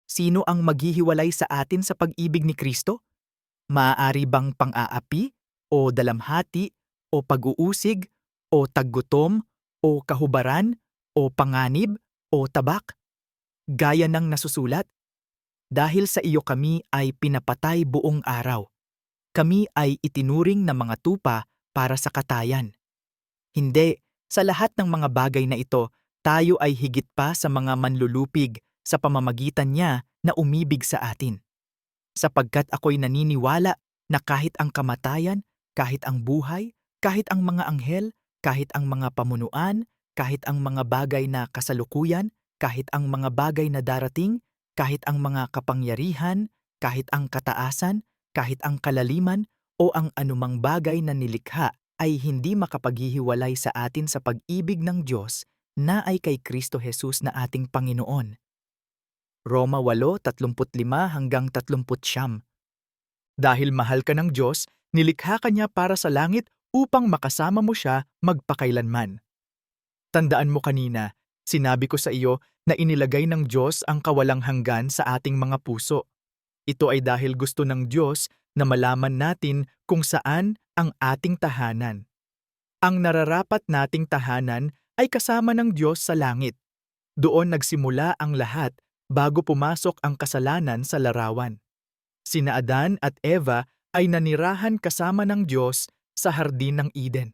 Sino ang maghihiwalay sa atin sa pag-ibig ni Kristo? Maaari bang pang-aapi o dalamhati o pag-uusig o taggutom, o kahubaran, o panganib, o tabak? Gaya ng nasusulat, "Dahil sa iyo kami ay pinapatay buong araw. Kami ay itinuring na mga tupa para sa katayan." Hindi, sa lahat ng mga bagay na ito, tayo ay higit pa sa mga manlulupig sa pamamagitan niya na umibig sa atin. Sapagkat ako'y naniniwala na kahit ang kamatayan, kahit ang buhay, kahit ang mga anghel, kahit ang mga pamunuan, kahit ang mga bagay na kasalukuyan, kahit ang mga bagay na darating, kahit ang mga kapangyarihan, kahit ang kataasan, kahit ang kalaliman, o ang anumang bagay na nilikha ay hindi makapaghihiwalay sa atin sa pag-ibig ng Diyos na ay kay Kristo Jesus na ating Panginoon. Roma 8:35-39. Dahil mahal ka ng Diyos, nilikha ka niya para sa langit upang makasama mo siya magpakailanman. Tandaan mo kanina, sinabi ko sa iyo na inilagay ng Diyos ang kawalang hanggan sa ating mga puso. Ito ay dahil gusto ng Diyos na malaman natin kung saan ang ating tahanan. Ang nararapat nating tahanan ay kasama ng Diyos sa langit. Doon nagsimula ang lahat bago pumasok ang kasalanan sa larawan. Sina Adan at Eva ay nanirahan kasama ng Diyos sa Hardin ng Eden.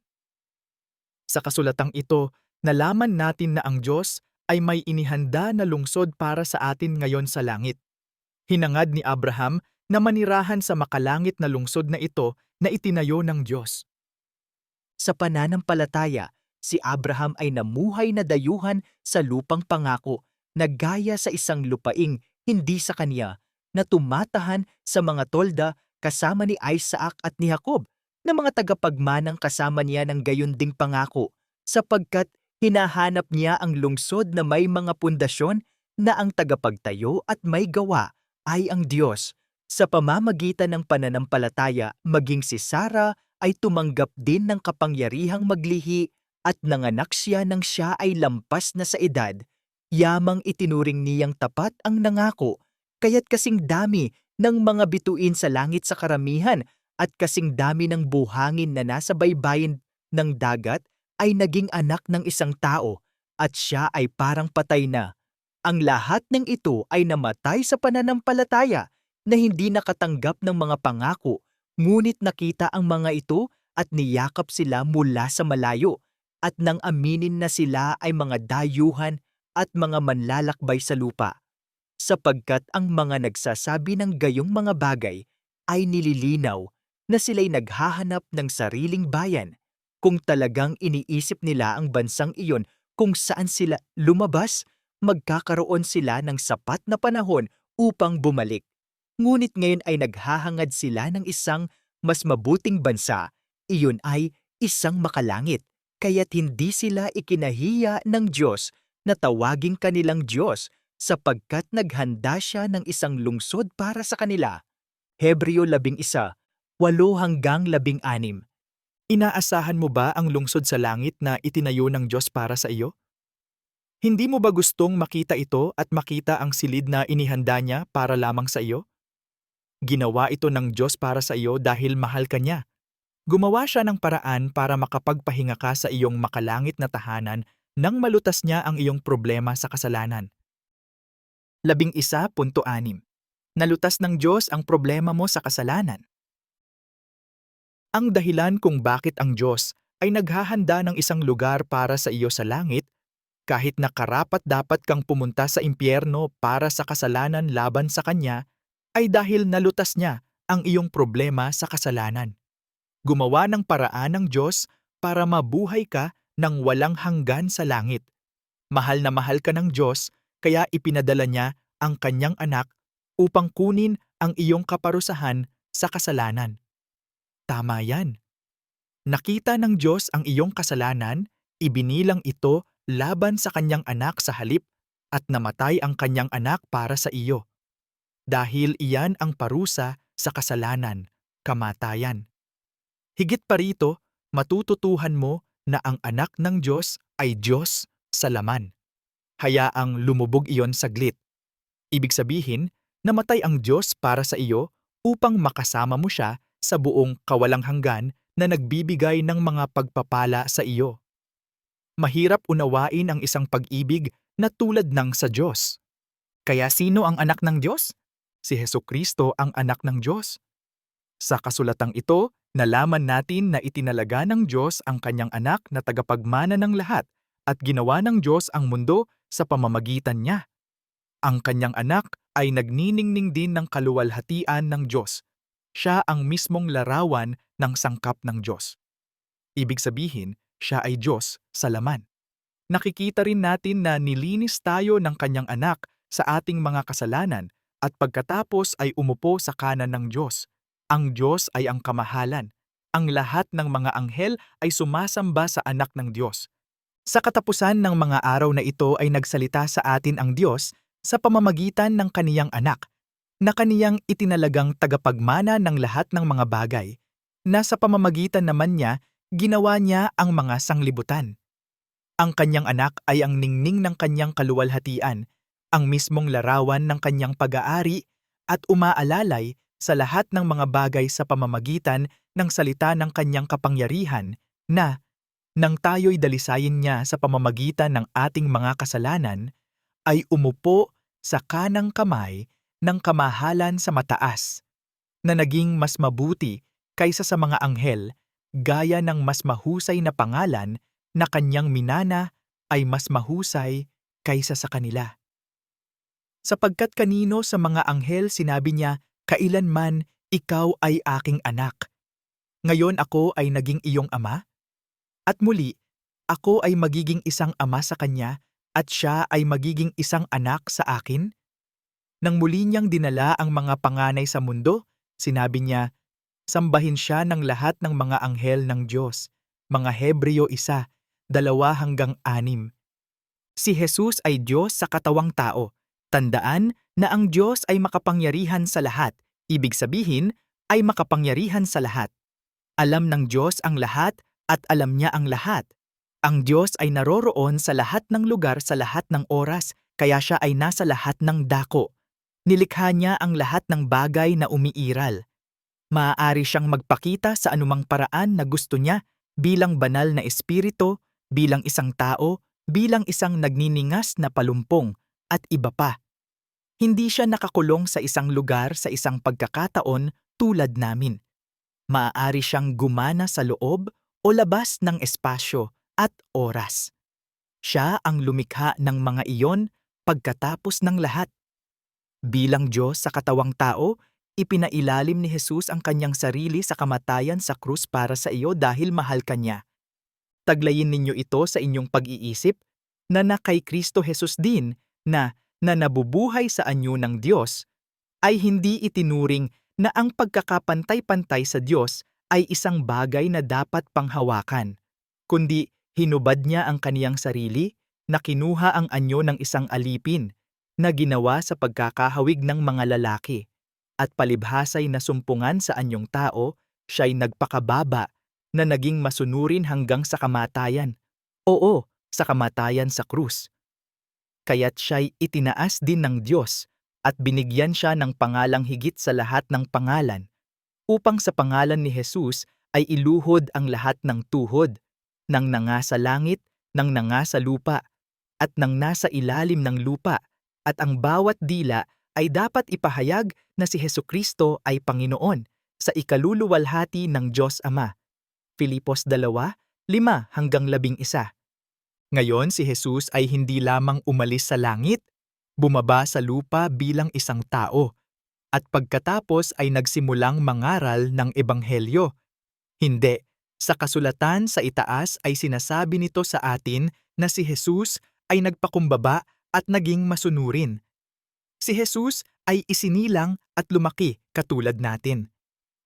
Sa kasulatang ito, nalaman natin na ang Diyos ay may inihanda na lungsod para sa atin ngayon sa langit. Hinangad ni Abraham na manirahan sa makalangit na lungsod na ito na itinayo ng Diyos. Sa pananampalataya, si Abraham ay namuhay na dayuhan sa lupang pangako na gaya sa isang lupaing hindi sa kanya na tumatahan sa mga tolda kasama ni Isaac at ni Jacob na mga tagapagmanang kasama niya ng gayon ding pangako sapagkat hinahanap niya ang lungsod na may mga pundasyon na ang tagapagtayo at may gawa ay ang Diyos. Sa pamamagitan ng pananampalataya, maging si Sarah ay tumanggap din ng kapangyarihang maglihi at nanganak siya nang siya ay lampas na sa edad. Yamang itinuring niyang tapat ang nangako, kaya't kasing dami ng mga bituin sa langit sa karamihan at kasing dami ng buhangin na nasa baybayin ng dagat ay naging anak ng isang tao at siya ay parang patay na. Ang lahat ng ito ay namatay sa pananampalataya na hindi nakatanggap ng mga pangako, ngunit nakita ang mga ito at niyakap sila mula sa malayo, at nang aminin na sila ay mga dayuhan at mga manlalakbay sa lupa. Sapagkat ang mga nagsasabi ng gayong mga bagay ay nililinaw na sila'y naghahanap ng sariling bayan, kung talagang iniisip nila ang bansang iyon kung saan sila lumabas, magkakaroon sila ng sapat na panahon upang bumalik. Ngunit ngayon ay naghahangad sila ng isang mas mabuting bansa, iyon ay isang makalangit, kaya't hindi sila ikinahiya ng Diyos na tawaging kanilang Diyos sapagkat naghanda siya ng isang lungsod para sa kanila. Hebreo 11:8-16. Inaasahan mo ba ang lungsod sa langit na itinayo ng Diyos para sa iyo? Hindi mo ba gustong makita ito at makita ang silid na inihanda niya para lamang sa iyo? Ginawa ito ng Diyos para sa iyo dahil mahal ka niya. Gumawa siya ng paraan para makapagpahinga ka sa iyong makalangit na tahanan nang malutas niya ang iyong problema sa kasalanan. 11.6. Nalutas ng Diyos ang problema mo sa kasalanan. Ang dahilan kung bakit ang Diyos ay naghahanda ng isang lugar para sa iyo sa langit, kahit na karapat-dapat kang pumunta sa impyerno para sa kasalanan laban sa Kanya, ay dahil nalutas niya ang iyong problema sa kasalanan. Gumawa ng paraan ng Diyos para mabuhay ka ng walang hanggan sa langit. Mahal na mahal ka ng Diyos, kaya ipinadala niya ang Kanyang anak upang kunin ang iyong kaparusahan sa kasalanan. Tama yan. Nakita ng Diyos ang iyong kasalanan, ibinilang ito laban sa Kanyang anak sa halip at namatay ang Kanyang anak para sa iyo. Dahil iyan ang parusa sa kasalanan, kamatayan. Higit pa rito, matututuhan mo na ang anak ng Diyos ay Diyos sa laman. Hayaang lumubog iyon saglit. Ibig sabihin, namatay ang Diyos para sa iyo upang makasama mo siya sa buong kawalang hanggan na nagbibigay ng mga pagpapala sa iyo. Mahirap unawain ang isang pag-ibig na tulad ng sa Diyos. Kaya sino ang anak ng Diyos? Si Hesukristo ang anak ng Diyos. Sa kasulatang ito, nalaman natin na itinalaga ng Diyos ang Kanyang anak na tagapagmana ng lahat at ginawa ng Diyos ang mundo sa pamamagitan niya. Ang Kanyang anak ay nagniningning din ng kaluwalhatian ng Diyos. Siya ang mismong larawan ng sangkap ng Diyos. Ibig sabihin, siya ay Diyos sa laman. Nakikita rin natin na nilinis tayo ng Kanyang anak sa ating mga kasalanan at pagkatapos ay umupo sa kanan ng Diyos. Ang Diyos ay ang kamahalan. Ang lahat ng mga anghel ay sumasamba sa anak ng Diyos. Sa katapusan ng mga araw na ito ay nagsalita sa atin ang Diyos sa pamamagitan ng Kaniyang anak, na Kaniyang itinalagang tagapagmana ng lahat ng mga bagay, na sa pamamagitan naman niya, ginawa niya ang mga sanglibutan. Ang Kanyang anak ay ang ningning ng Kanyang kaluwalhatian, ang mismong larawan ng Kanyang pag-aari at umaalalay sa lahat ng mga bagay sa pamamagitan ng salita ng Kanyang kapangyarihan na, nang tayo'y dalisayin niya sa pamamagitan ng ating mga kasalanan, ay umupo sa kanang kamay ng kamahalan sa mataas, na naging mas mabuti kaysa sa mga anghel, gaya ng mas mahusay na pangalan na Kanyang minana ay mas mahusay kaysa sa kanila. Sapagkat kanino sa mga anghel sinabi niya, "Kailanman ikaw ay aking anak. Ngayon ako ay naging iyong ama." At muli, ako ay magiging isang ama sa kanya at siya ay magiging isang anak sa akin? Nang muli niyang dinala ang mga panganay sa mundo, sinabi niya, "Sambahin siya ng lahat ng mga anghel ng Diyos." Mga Hebreo 1:2-6. Si Jesus ay Diyos sa katawang tao. Tandaan na ang Diyos ay makapangyarihan sa lahat. Ibig sabihin, ay makapangyarihan sa lahat. Alam ng Diyos ang lahat at alam niya ang lahat. Ang Diyos ay naroroon sa lahat ng lugar sa lahat ng oras, kaya siya ay nasa lahat ng dako. Nilikha niya ang lahat ng bagay na umiiral. Maaari siyang magpakita sa anumang paraan na gusto niya bilang banal na espiritu, bilang isang tao, bilang isang nagniningas na palumpong, at iba pa. Hindi siya nakakulong sa isang lugar sa isang pagkakataon tulad namin. Maaari siyang gumana sa loob o labas ng espasyo at oras. Siya ang lumikha ng mga iyon pagkatapos ng lahat. Bilang Diyos sa katawang tao, ipinailalim ni Jesus ang kanyang sarili sa kamatayan sa krus para sa iyo dahil mahal ka niya. Taglayin ninyo ito sa inyong pag-iisip na kay Kristo Jesus din na nabubuhay sa anyo ng Diyos ay hindi itinuring na ang pagkakapantay-pantay sa Diyos ay isang bagay na dapat panghawakan, kundi hinubad niya ang kaniyang sarili na kinuha ang anyo ng isang alipin na ginawa sa pagkakahawig ng mga lalaki at palibhasay na sumpungan sa anyong tao, siya'y nagpakababa na naging masunurin hanggang sa kamatayan. Oo, sa kamatayan sa krus. Kaya't siya'y itinaas din ng Diyos at binigyan siya ng pangalang higit sa lahat ng pangalan, upang sa pangalan ni Jesus ay iluhod ang lahat ng tuhod, ng nangasa langit, ng nangasa lupa, at ng nasa ilalim ng lupa, at ang bawat dila ay dapat ipahayag na si Hesukristo ay Panginoon sa ikaluluwalhati ng Diyos Ama. Filipos 2:5-11. Ngayon si Jesus ay hindi lamang umalis sa langit, bumaba sa lupa bilang isang tao, at pagkatapos ay nagsimulang mangaral ng ebanghelyo. Hindi, sa kasulatan sa itaas ay sinasabi nito sa atin na si Jesus ay nagpakumbaba at naging masunurin. Si Jesus ay isinilang at lumaki katulad natin.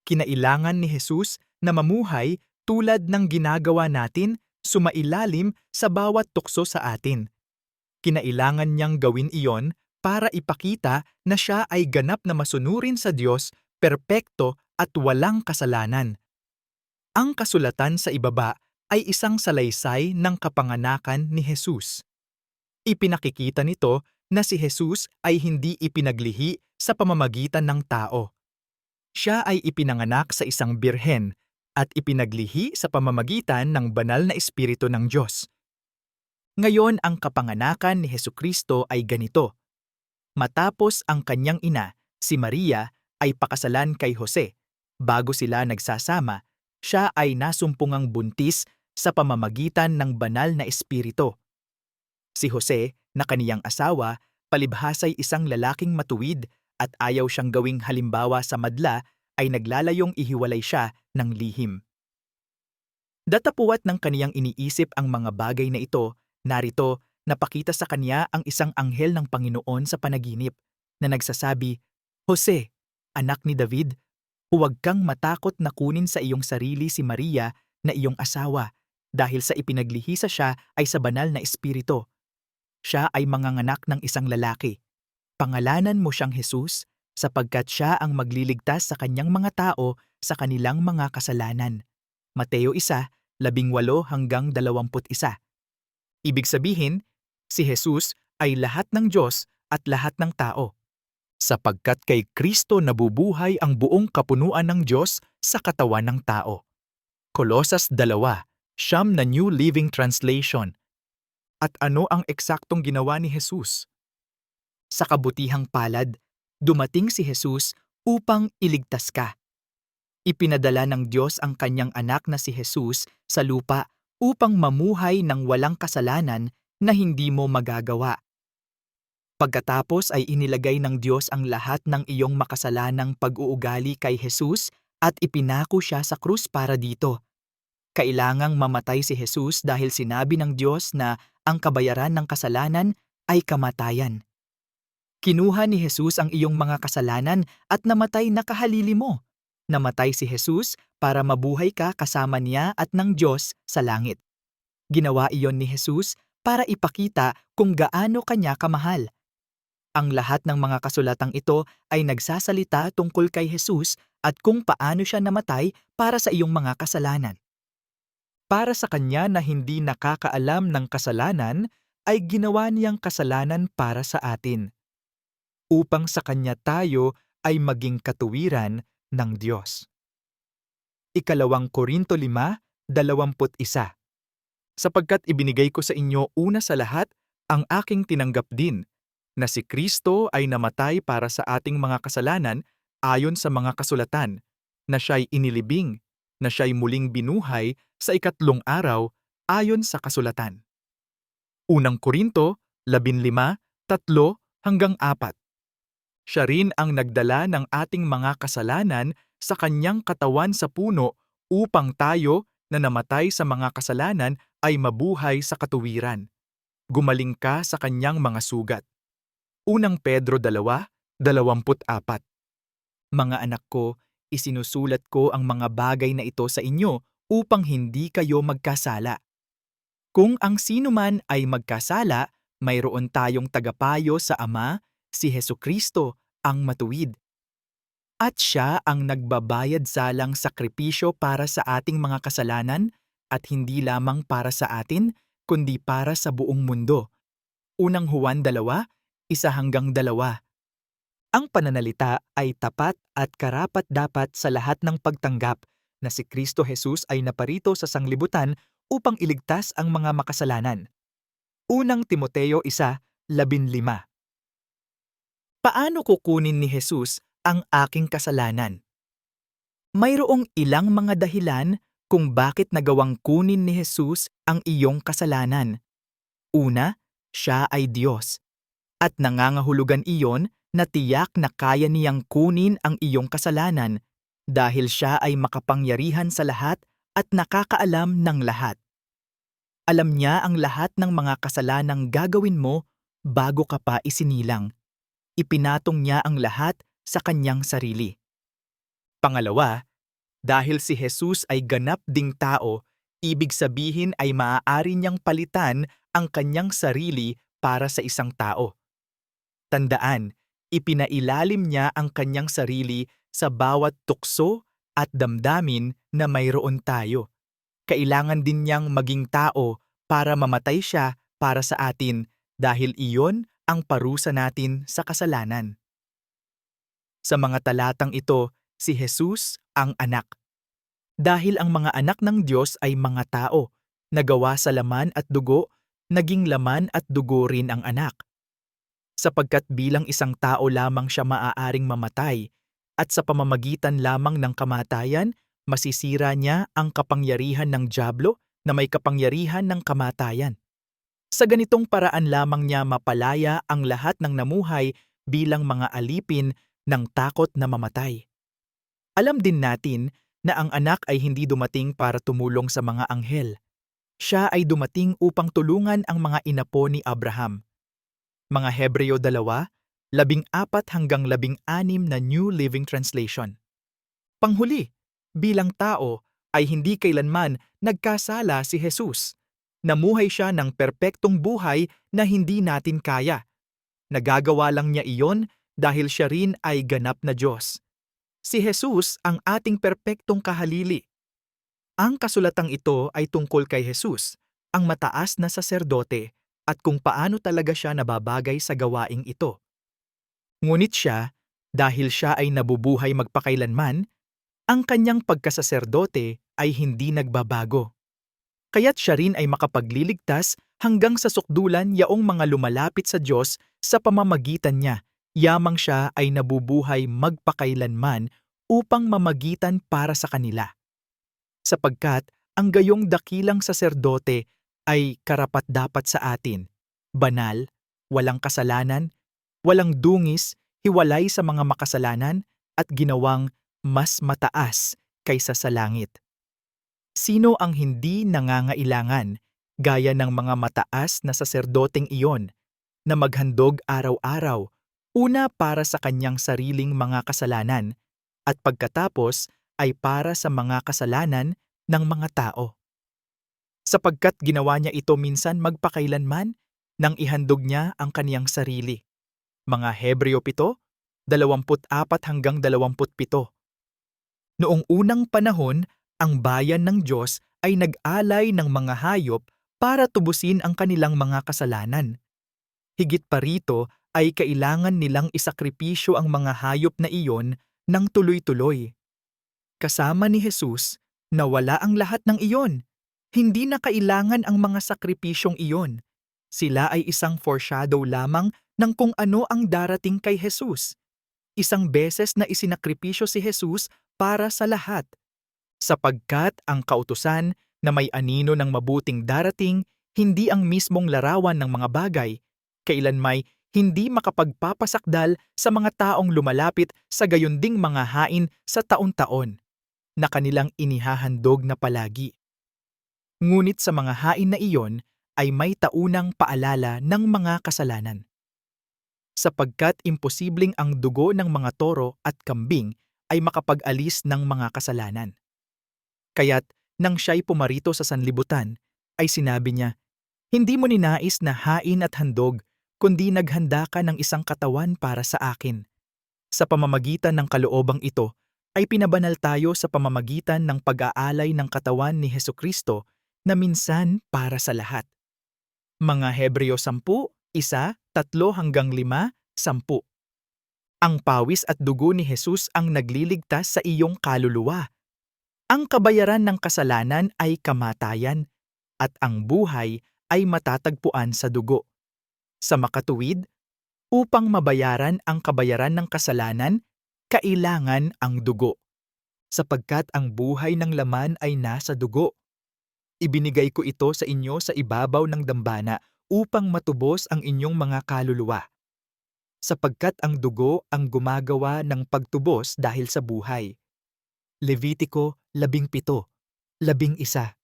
Kinailangan ni Jesus na mamuhay tulad ng ginagawa natin, sumailalim sa bawat tukso sa atin. Kinailangan niyang gawin iyon para ipakita na siya ay ganap na masunurin sa Diyos, perpekto at walang kasalanan. Ang kasulatan sa ibaba ay isang salaysay ng kapanganakan ni Jesus. Ipinakikita nito na si Jesus ay hindi ipinaglihi sa pamamagitan ng tao. Siya ay ipinanganak sa isang birhen at ipinaglihi sa pamamagitan ng banal na Espiritu ng Diyos. Ngayon ang kapanganakan ni Hesukristo ay ganito. Matapos ang kanyang ina, si Maria, ay pakasalan kay Jose, bago sila nagsasama, siya ay nasumpungang buntis sa pamamagitan ng banal na Espiritu. Si Jose, na kaniyang asawa, palibhasay isang lalaking matuwid at ayaw siyang gawing halimbawa sa madla, ay naglalayong ihiwalay siya ng lihim. Datapuwat ng kaniyang iniisip ang mga bagay na ito, narito, napakita sa kanya ang isang anghel ng Panginoon sa panaginip na nagsasabi, Jose, anak ni David, huwag kang matakot na kunin sa iyong sarili si Maria na iyong asawa dahil sa ipinaglihisa siya ay sa banal na espiritu. Siya ay manganganak ng isang lalaki. Pangalanan mo siyang Jesus sapagkat siya ang magliligtas sa kanyang mga tao sa kanilang mga kasalanan. Mateo 1:18-21. Ibig sabihin, si Jesus ay lahat ng Diyos at lahat ng tao. Sapagkat kay Kristo nabubuhay ang buong kapunuan ng Diyos sa katawan ng tao. Kolosas 2:9 na New Living Translation. At ano ang eksaktong ginawa ni Jesus? Sa kabutihang palad, dumating si Jesus upang iligtas ka. Ipinadala ng Diyos ang kanyang anak na si Jesus sa lupa upang mamuhay ng walang kasalanan na hindi mo magagawa. Pagkatapos ay inilagay ng Diyos ang lahat ng iyong makasalanang pag-uugali kay Jesus at ipinako siya sa krus para dito. Kailangang mamatay si Jesus dahil sinabi ng Diyos na ang kabayaran ng kasalanan ay kamatayan. Kinuha ni Jesus ang iyong mga kasalanan at namatay na kahalili mo. Namatay si Jesus para mabuhay ka kasama niya at ng Diyos sa langit. Ginawa iyon ni Jesus para ipakita kung gaano kanya kamahal. Ang lahat ng mga kasulatang ito ay nagsasalita tungkol kay Jesus at kung paano siya namatay para sa iyong mga kasalanan. Para sa kanya na hindi nakakaalam ng kasalanan, ay ginawa niyang kasalanan para sa atin. Upang sa kanya tayo ay maging katuwiran ng Diyos. Ikalawang Korinto 5:21. Sapagkat ibinigay ko sa inyo una sa lahat ang aking tinanggap din, na si Kristo ay namatay para sa ating mga kasalanan ayon sa mga kasulatan, na siya'y inilibing, na siya'y muling binuhay sa ikatlong araw ayon sa kasulatan. Unang Korinto 15:3-4. Siya rin ang nagdala ng ating mga kasalanan sa kanyang katawan sa puno upang tayo na namatay sa mga kasalanan ay mabuhay sa katuwiran. Gumaling ka sa kanyang mga sugat. Unang Pedro 2:24. Mga anak ko, isinusulat ko ang mga bagay na ito sa inyo upang hindi kayo magkasala. Kung ang sino man ay magkasala, mayroon tayong tagapayo sa Ama, si Hesukristo, ang matuwid. At siya ang nagbabayad salang sakripisyo para sa ating mga kasalanan at hindi lamang para sa atin, kundi para sa buong mundo. Unang Juan 2:1-2. Ang pananalita ay tapat at karapat-dapat sa lahat ng pagtanggap na si Kristo Jesus ay naparito sa sanglibutan upang iligtas ang mga makasalanan. Unang Timoteo 1:15. Paano kukunin ni Jesus ang aking kasalanan? Mayroong ilang mga dahilan kung bakit nagawang kunin ni Jesus ang iyong kasalanan. Una, siya ay Diyos, at nangangahulugan iyon na tiyak na kaya niyang kunin ang iyong kasalanan dahil siya ay makapangyarihan sa lahat at nakakaalam ng lahat. Alam niya ang lahat ng mga kasalanang gagawin mo bago ka pa isinilang. Ipinatong niya ang lahat sa kanyang sarili. Pangalawa, dahil si Jesus ay ganap ding tao, ibig sabihin ay maaari niyang palitan ang kanyang sarili para sa isang tao. Tandaan, ipinailalim niya ang kanyang sarili sa bawat tukso at damdamin na mayroon tayo. Kailangan din niyang maging tao para mamatay siya para sa atin dahil iyon ang parusa natin sa kasalanan. Sa mga talatang ito, si Jesus ang anak. Dahil ang mga anak ng Diyos ay mga tao, nagawa sa laman at dugo, naging laman at dugo rin ang anak. Sapagkat bilang isang tao lamang siya maaaring mamatay, at sa pamamagitan lamang ng kamatayan, masisira niya ang kapangyarihan ng dyablo na may kapangyarihan ng kamatayan. Sa ganitong paraan lamang niya mapalaya ang lahat ng namuhay bilang mga alipin ng takot na mamatay. Alam din natin na ang anak ay hindi dumating para tumulong sa mga anghel. Siya ay dumating upang tulungan ang mga inapo ni Abraham. Mga Hebreo 2:14-16 na New Living Translation. Panghuli, bilang tao ay hindi kailanman nagkasala si Jesus. Namuhay siya ng perpektong buhay na hindi natin kaya. Nagagawa lang niya iyon dahil siya rin ay ganap na Diyos. Si Jesus ang ating perpektong kahalili. Ang kasulatang ito ay tungkol kay Jesus, ang mataas na saserdote, at kung paano talaga siya nababagay sa gawaing ito. Ngunit siya, dahil siya ay nabubuhay magpakailanman, ang kanyang pagkasaserdote ay hindi nagbabago. Kaya't siya rin ay makapagliligtas hanggang sa sukdulan yaong mga lumalapit sa Diyos sa pamamagitan niya, yamang siya ay nabubuhay magpakailanman upang mamagitan para sa kanila. Sapagkat ang gayong dakilang saserdote ay karapat-dapat sa atin, banal, walang kasalanan, walang dungis, hiwalay sa mga makasalanan, at ginawang mas mataas kaysa sa langit. Sino ang hindi nangangailangan, gaya ng mga mataas na saserdoteng iyon, na maghandog araw-araw, una para sa kanyang sariling mga kasalanan, at pagkatapos ay para sa mga kasalanan ng mga tao? Sapagkat ginawa niya ito minsan magpakailanman nang ihandog niya ang kaniyang sarili. Mga Hebreo 7:24-27. Noong unang panahon, ang bayan ng Diyos ay nag-alay ng mga hayop para tubusin ang kanilang mga kasalanan. Higit pa rito ay kailangan nilang isakripisyo ang mga hayop na iyon ng tuloy-tuloy. Kasama ni Jesus, nawala ang lahat ng iyon. Hindi na kailangan ang mga sakripisyong iyon. Sila ay isang foreshadow lamang ng kung ano ang darating kay Jesus. Isang beses na isinakripisyo si Jesus para sa lahat. Sapagkat ang kautusan na may anino ng mabuting darating, hindi ang mismong larawan ng mga bagay, kailanmay hindi makapagpapasakdal sa mga taong lumalapit sa gayunding mga hain sa taon-taon, na kanilang inihahandog na palagi. Ngunit sa mga hain na iyon ay may taunang paalala ng mga kasalanan. Sapagkat imposibleng ang dugo ng mga toro at kambing ay makapag-alis ng mga kasalanan. Kaya't nang siya'y pumarito sa sanlibutan, ay sinabi niya, "Hindi mo ninais na hain at handog, kundi naghanda ka ng isang katawan para sa akin." Sa pamamagitan ng kaloobang ito, ay pinabanal tayo sa pamamagitan ng pag-aalay ng katawan ni Hesukristo na minsan para sa lahat. Mga Hebreo 10, 1, 3-5, 10. Ang pawis at dugo ni Jesus ang nagliligtas sa iyong kaluluwa. Ang kabayaran ng kasalanan ay kamatayan, at ang buhay ay matatagpuan sa dugo. Sa makatuwid, upang mabayaran ang kabayaran ng kasalanan, kailangan ang dugo. Sapagkat ang buhay ng laman ay nasa dugo. Ibinigay ko ito sa inyo sa ibabaw ng dambana upang matubos ang inyong mga kaluluwa. Sapagkat ang dugo ang gumagawa ng pagtubos dahil sa buhay. Levitiko 17:11.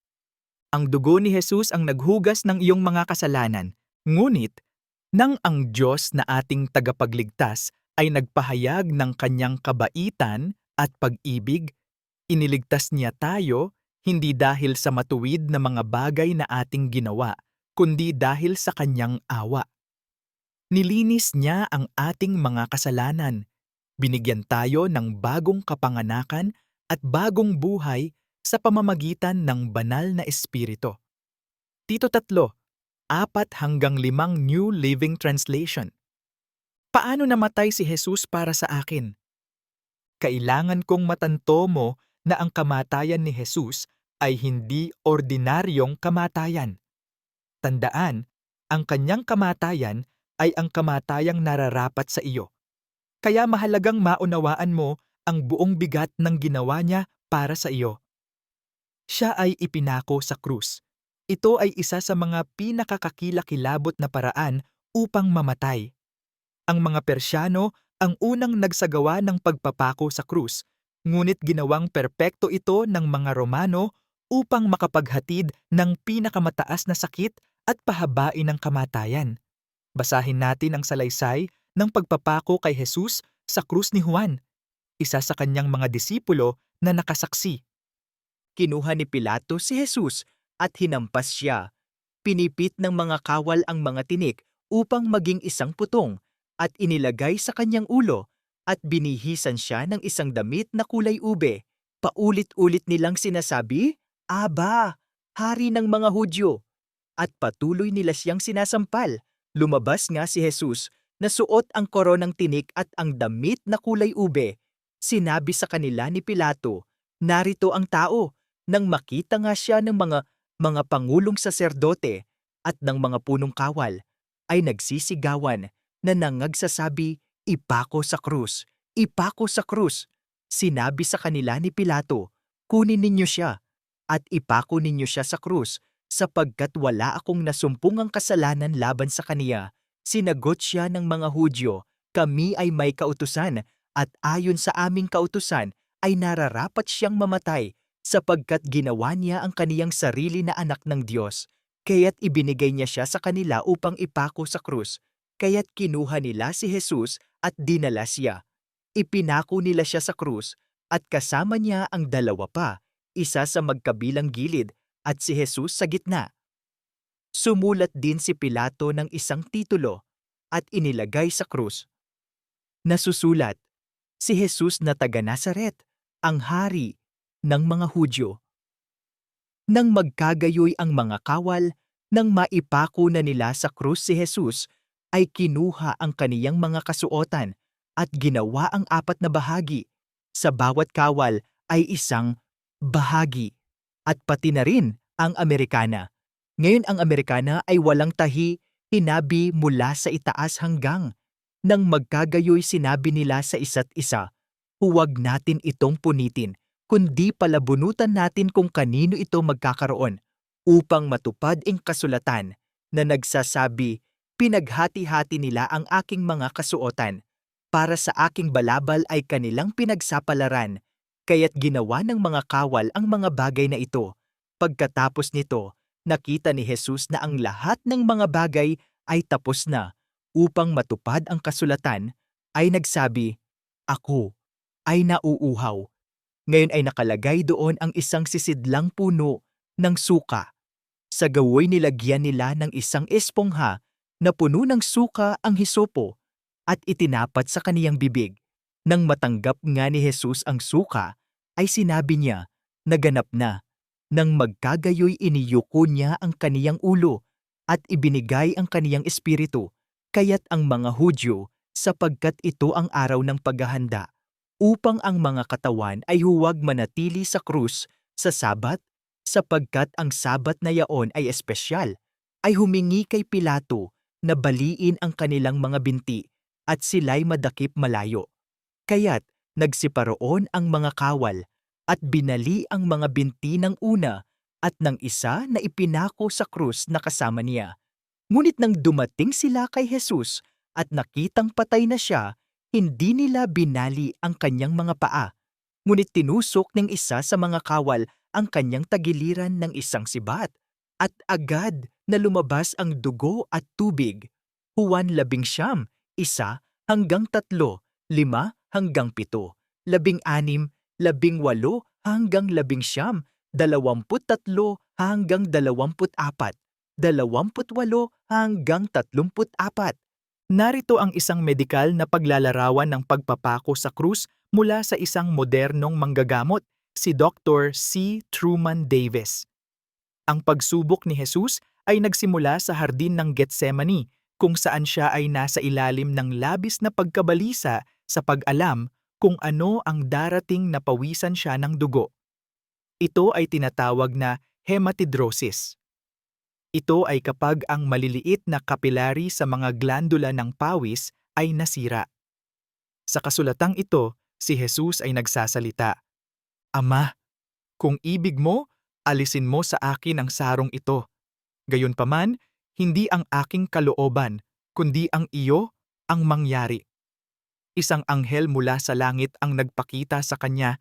Ang dugo ni Jesus ang naghugas ng iyong mga kasalanan, ngunit nang ang Diyos na ating tagapagligtas ay nagpahayag ng kanyang kabaitan at pag-ibig, iniligtas niya tayo hindi dahil sa matuwid na mga bagay na ating ginawa, kundi dahil sa kanyang awa. Nilinis niya ang ating mga kasalanan. Binigyan tayo ng bagong kapanganakan at bagong buhay sa pamamagitan ng banal na espiritu. Tito 3, 4-5 New Living Translation. Paano namatay si Jesus para sa akin? Kailangan kong matanto mo na ang kamatayan ni Jesus ay hindi ordinaryong kamatayan. Tandaan, ang kanyang kamatayan ay ang kamatayang nararapat sa iyo. Kaya mahalagang maunawaan mo ang buong bigat ng ginawa niya para sa iyo. Siya ay ipinako sa krus. Ito ay isa sa mga pinakakakilakilabot na paraan upang mamatay. Ang mga Persyano ang unang nagsagawa ng pagpapako sa krus, ngunit ginawang perpekto ito ng mga Romano upang makapaghatid ng pinakamataas na sakit at pahabain ng kamatayan. Basahin natin ang salaysay ng pagpapako kay Jesus sa krus ni Juan, isa sa kanyang mga disipulo na nakasaksi. Kinuha ni Pilato si Jesus at hinampas siya. Pinipit ng mga kawal ang mga tinik upang maging isang putong at inilagay sa kanyang ulo at binihisan siya ng isang damit na kulay ube. Paulit-ulit nilang sinasabi, "Aba, Hari ng mga Hudyo." At patuloy nila siyang sinasampal. Lumabas nga si Jesus na suot ang koronang tinik at ang damit na kulay ube. Sinabi sa kanila ni Pilato, "Narito ang tao." Nang makita nga siya ng mga pangulong saserdote at ng mga punong kawal, ay nagsisigawan na nangagsasabi, "Ipako sa krus! Ipako sa krus!" Sinabi sa kanila ni Pilato, "Kunin ninyo siya at ipako ninyo siya sa krus, sapagkat wala akong nasumpungang kasalanan laban sa kaniya." Sinagot siya ng mga Hudyo, "Kami ay may kautusan, at ayon sa aming kautusan ay nararapat siyang mamatay, sapagkat ginawa niya ang kaniyang sarili na anak ng Diyos. Kaya't ibinigay niya siya sa kanila upang ipako sa krus. Kaya't kinuha nila si Jesus at dinala siya. Ipinako nila siya sa krus at kasama niya ang dalawa pa, isa sa magkabilang gilid at si Jesus sa gitna. Sumulat din si Pilato ng isang titulo at inilagay sa krus. Nasusulat, "Si Jesus na taga Nazaret, ang hari ng mga Hudyo." Nang magkagayoy ang mga kawal, nang maipako na nila sa krus si Jesus, ay kinuha ang kaniyang mga kasuotan at ginawa ang 4 na bahagi. Sa bawat kawal ay isang bahagi at pati na rin ang Amerikana. Ngayon ang Amerikana ay walang tahi, hinabi mula sa itaas hanggang. Nang magkagayoy sinabi nila sa isa't isa, huwag natin itong punitin, kundi palabunutan natin kung kanino ito magkakaroon, upang matupad ang kasulatan na nagsasabi, pinaghati-hati nila ang aking mga kasuotan. Para sa aking balabal ay kanilang pinagsapalaran, kaya't ginawa ng mga kawal ang mga bagay na ito. Pagkatapos nito, nakita ni Jesus na ang lahat ng mga bagay ay tapos na. Upang matupad ang kasulatan, ay nagsabi, "Ako ay nauuhaw." Ngayon ay nakalagay doon ang isang sisidlang puno ng suka. Sa gawoy nilagyan nila ng isang espongha na puno ng suka ang hisopo at itinapat sa kaniyang bibig. Nang matanggap nga ni Jesus ang suka, ay sinabi niya, naganap na. Nang magkagayoy iniyuko niya ang kaniyang ulo at ibinigay ang kaniyang espiritu, kaya't ang mga Hudyo, sapagkat ito ang araw ng paghahanda, upang ang mga katawan ay huwag manatili sa krus sa Sabat, sapagkat ang Sabat na yaon ay espesyal, ay humingi kay Pilato na baliin ang kanilang mga binti at sila'y madakip malayo. Kaya't nagsiparoon ang mga kawal at binali ang mga binti ng una at ng isa na ipinako sa krus na kasama niya. Ngunit nang dumating sila kay Jesus at nakitang patay na siya, hindi nila binali ang kanyang mga paa. Ngunit tinusok ng isa sa mga kawal ang kanyang tagiliran ng isang sibat. At agad na lumabas ang dugo at tubig. Juan 19, 1-3, 5-7, 16, 18 hanggang 19, 23 hanggang 24, 28 hanggang 34. Narito ang isang medikal na paglalarawan ng pagpapako sa krus mula sa isang modernong manggagamot, si Dr. C. Truman Davis. Ang pagsubok ni Jesus ay nagsimula sa hardin ng Getsemani, kung saan siya ay nasa ilalim ng labis na pagkabalisa sa pag-alam kung ano ang darating na pawisan siya ng dugo. Ito ay tinatawag na hematidrosis. Ito ay kapag ang maliliit na kapilary sa mga glandula ng pawis ay nasira. Sa kasulatang ito, si Jesus ay nagsasalita, "Ama, kung ibig mo, alisin mo sa akin ang sarong ito. Gayunpaman, hindi ang aking kalooban, kundi ang iyo ang mangyari." Isang anghel mula sa langit ang nagpakita sa kanya,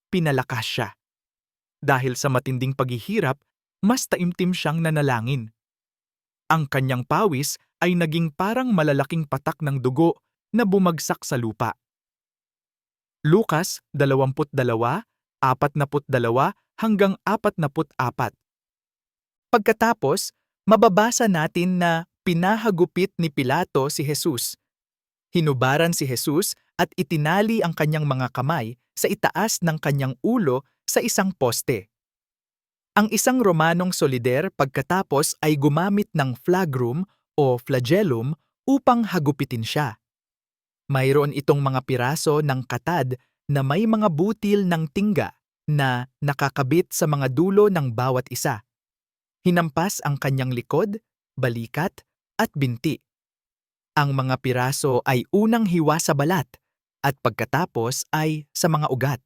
pinalakas siya. Dahil sa matinding paghihirap, mas taimtim siyang nanalangin. Ang kanyang pawis ay naging parang malalaking patak ng dugo na bumagsak sa lupa. Lucas 22:42-44. Pagkatapos, mababasa natin na pinahagupit ni Pilato si Jesus. Hinubaran si Jesus at itinali ang kanyang mga kamay sa itaas ng kanyang ulo sa isang poste. Ang isang Romanong solider pagkatapos ay gumamit ng flagrum o flagellum upang hagupitin siya. Mayroon itong mga piraso ng katad na may mga butil ng tingga na nakakabit sa mga dulo ng bawat isa. Hinampas ang kanyang likod, balikat, at binti. Ang mga piraso ay unang hiwa sa balat at pagkatapos ay sa mga ugat.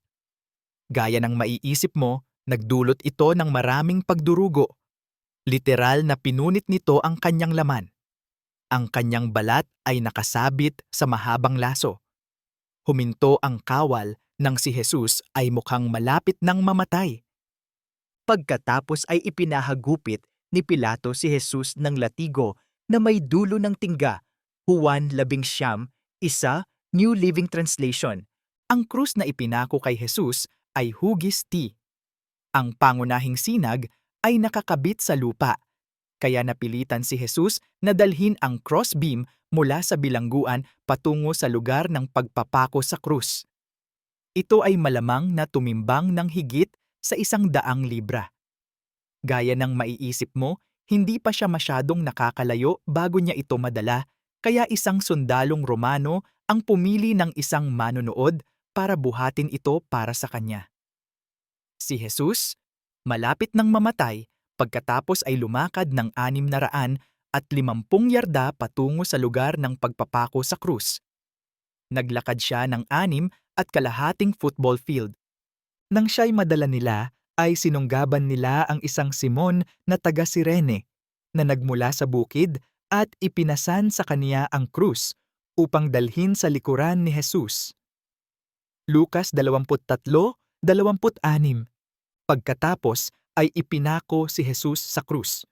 Gaya ng maiisip mo, nagdulot ito ng maraming pagdurugo. Literal na pinunit nito ang kanyang laman. Ang kanyang balat ay nakasabit sa mahabang laso. Huminto ang kawal nang si Jesus ay mukhang malapit ng mamatay. Pagkatapos ay ipinahagupit ni Pilato si Jesus ng latigo na may dulo ng tingga. Juan 19, 1, New Living Translation. Ang krus na ipinako kay Jesus ay hugis T. Ang pangunahing sinag ay nakakabit sa lupa, kaya napilitan si Jesus na dalhin ang crossbeam mula sa bilangguan patungo sa lugar ng pagpapako sa krus. Ito ay malamang na tumimbang ng higit sa 100 libra. Gaya ng maiisip mo, hindi pa siya masyadong nakakalayo bago niya ito madala, kaya isang sundalong Romano ang pumili ng isang manonood para buhatin ito para sa kanya. Si Jesus, malapit nang mamatay, pagkatapos ay lumakad ng 650 yarda patungo sa lugar ng pagpapako sa krus. Naglakad siya ng 6 at kalahating football field. Nang siya'y madala nila, ay sinunggaban nila ang isang Simon na taga Sirene na nagmula sa bukid at ipinasan sa kaniya ang krus upang dalhin sa likuran ni Jesus. Lucas 23:26. Pagkatapos ay ipinako si Jesus sa krus.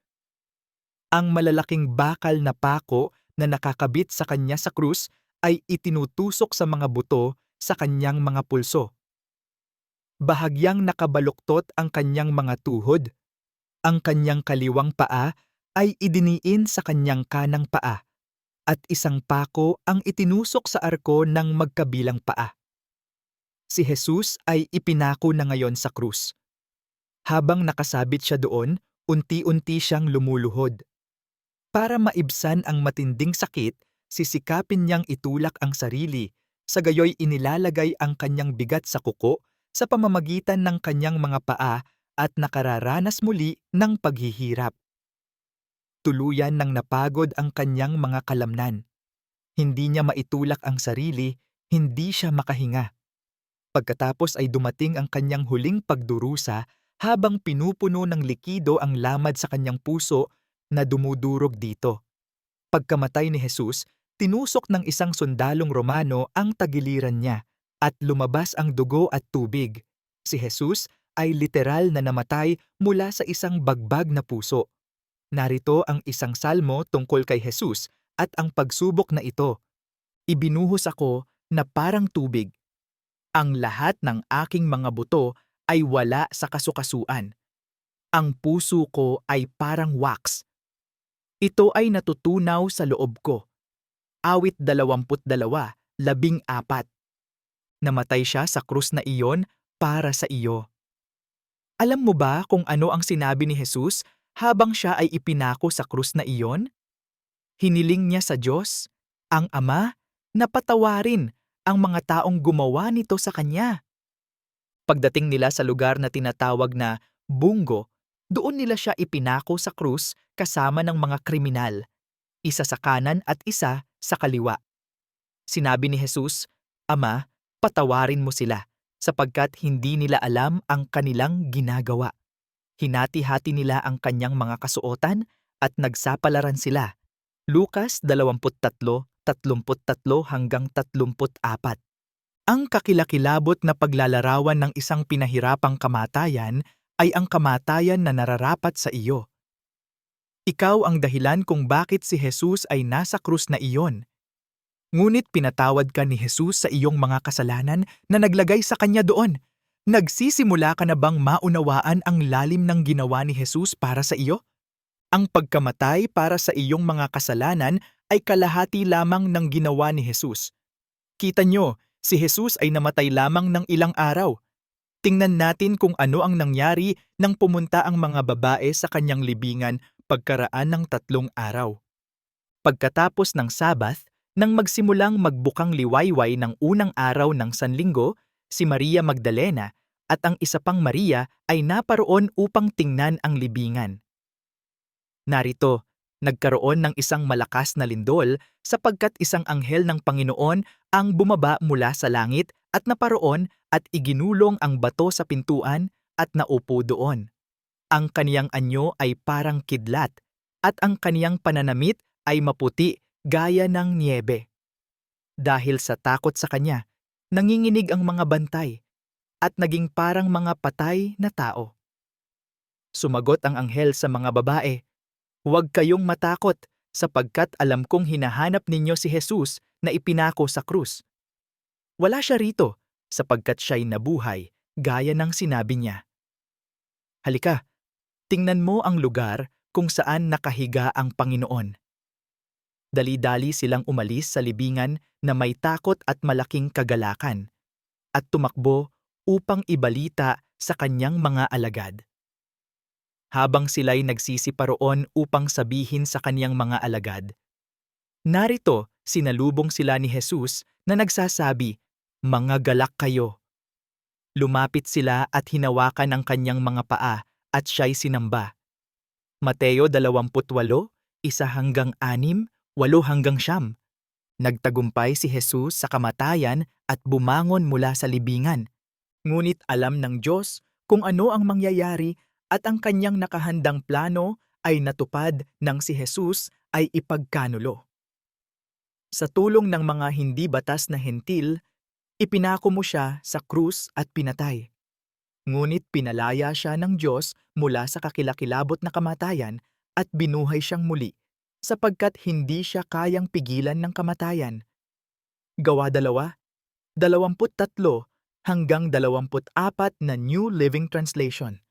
Ang malalaking bakal na pako na nakakabit sa kanya sa krus ay itinutusok sa mga buto sa kanyang mga pulso. Bahagyang nakabaluktot ang kanyang mga tuhod. Ang kanyang kaliwang paa ay idiniin sa kanyang kanang paa, at isang pako ang itinusok sa arko ng magkabilang paa. Si Jesus ay ipinako na ngayon sa krus. Habang nakasabit siya doon, unti-unti siyang lumuluhod. Para maibsan ang matinding sakit, sisikapin niyang itulak ang sarili, sa gayoy inilalagay ang kanyang bigat sa kuko sa pamamagitan ng kanyang mga paa at nakararanas muli ng paghihirap. Tuluyan nang napagod ang kanyang mga kalamnan. Hindi niya maitulak ang sarili, hindi siya makahinga. Pagkatapos ay dumating ang kanyang huling pagdurusa habang pinupuno ng likido ang lamad sa kanyang puso na dumudurog dito. Pagkamatay ni Jesus, tinusok ng isang sundalong Romano ang tagiliran niya at lumabas ang dugo at tubig. Si Jesus ay literal na namatay mula sa isang bagbag na puso. Narito ang isang salmo tungkol kay Jesus at ang pagsubok na ito. Ibinuhos ako na parang tubig. Ang lahat ng aking mga buto ay wala sa kasukasuan. Ang puso ko ay parang wax. Ito ay natutunaw sa loob ko. Awit 22:14. Namatay siya sa krus na iyon para sa iyo. Alam mo ba kung ano ang sinabi ni Jesus habang siya ay ipinako sa krus na iyon? Hiniling niya sa Diyos, ang Ama, na patawarin ang mga taong gumawa nito sa kanya. Pagdating nila sa lugar na tinatawag na Bungo, doon nila siya ipinako sa krus kasama ng mga kriminal, isa sa kanan at isa sa kaliwa. Sinabi ni Jesus, Ama, patawarin mo sila, sapagkat hindi nila alam ang kanilang ginagawa. Hinati-hati nila ang kanyang mga kasuotan at nagsapalaran sila. Lucas 23:33-34. Ang kakilakilabot na paglalarawan ng isang pinahirapang kamatayan ay ang kamatayan na nararapat sa iyo. Ikaw ang dahilan kung bakit si Jesus ay nasa krus na iyon. Ngunit pinatawad ka ni Jesus sa iyong mga kasalanan na naglagay sa kanya doon. Nagsisimula ka na bang maunawaan ang lalim ng ginawa ni Jesus para sa iyo? Ang pagkamatay para sa iyong mga kasalanan ay kalahati lamang ng ginawa ni Jesus. Kita nyo, si Jesus ay namatay lamang ng ilang araw. Tingnan natin kung ano ang nangyari nang pumunta ang mga babae sa kanyang libingan pagkaraan ng 3 araw. Pagkatapos ng Sabbath, nang magsimulang magbukang liwayway ng unang araw ng Sanlinggo, si Maria Magdalena at ang isa pang Maria ay naparoon upang tingnan ang libingan. Narito, nagkaroon ng isang malakas na lindol sapagkat isang anghel ng Panginoon ang bumaba mula sa langit at naparoon at iginulong ang bato sa pintuan at naupo doon. Ang kaniyang anyo ay parang kidlat at ang kaniyang pananamit ay maputi gaya ng niyebe. Dahil sa takot sa kanya, nanginginig ang mga bantay at naging parang mga patay na tao. Sumagot ang anghel sa mga babae, "Huwag kayong matakot sapagkat alam kong hinahanap ninyo si Jesus na ipinako sa krus. Wala siya rito sapagkat siya'y nabuhay gaya ng sinabi niya. Halika, tingnan mo ang lugar kung saan nakahiga ang Panginoon." Dali-dali silang umalis sa libingan na may takot at malaking kagalakan, at tumakbo upang ibalita sa kanyang mga alagad. Habang sila'y nagsisiparoon upang sabihin sa kaniyang mga alagad, narito sinalubong sila ni Jesus na nagsasabi, "Mga galak kayo." Lumapit sila at hinawakan ang kanyang mga paa at siya'y sinamba. Mateo 28, 1-6, 8-9. Nagtagumpay si Jesus sa kamatayan at bumangon mula sa libingan. Ngunit alam ng Diyos kung ano ang mangyayari at ang kanyang nakahandang plano ay natupad nang si Jesus ay ipagkanulo. Sa tulong ng mga hindi batas na hentil, ipinako mo siya sa krus at pinatay. Ngunit pinalaya siya ng Diyos mula sa kakilakilabot na kamatayan at binuhay siyang muli sapagkat hindi siya kayang pigilan ng kamatayan. Gawa 2:23-24 na New Living Translation.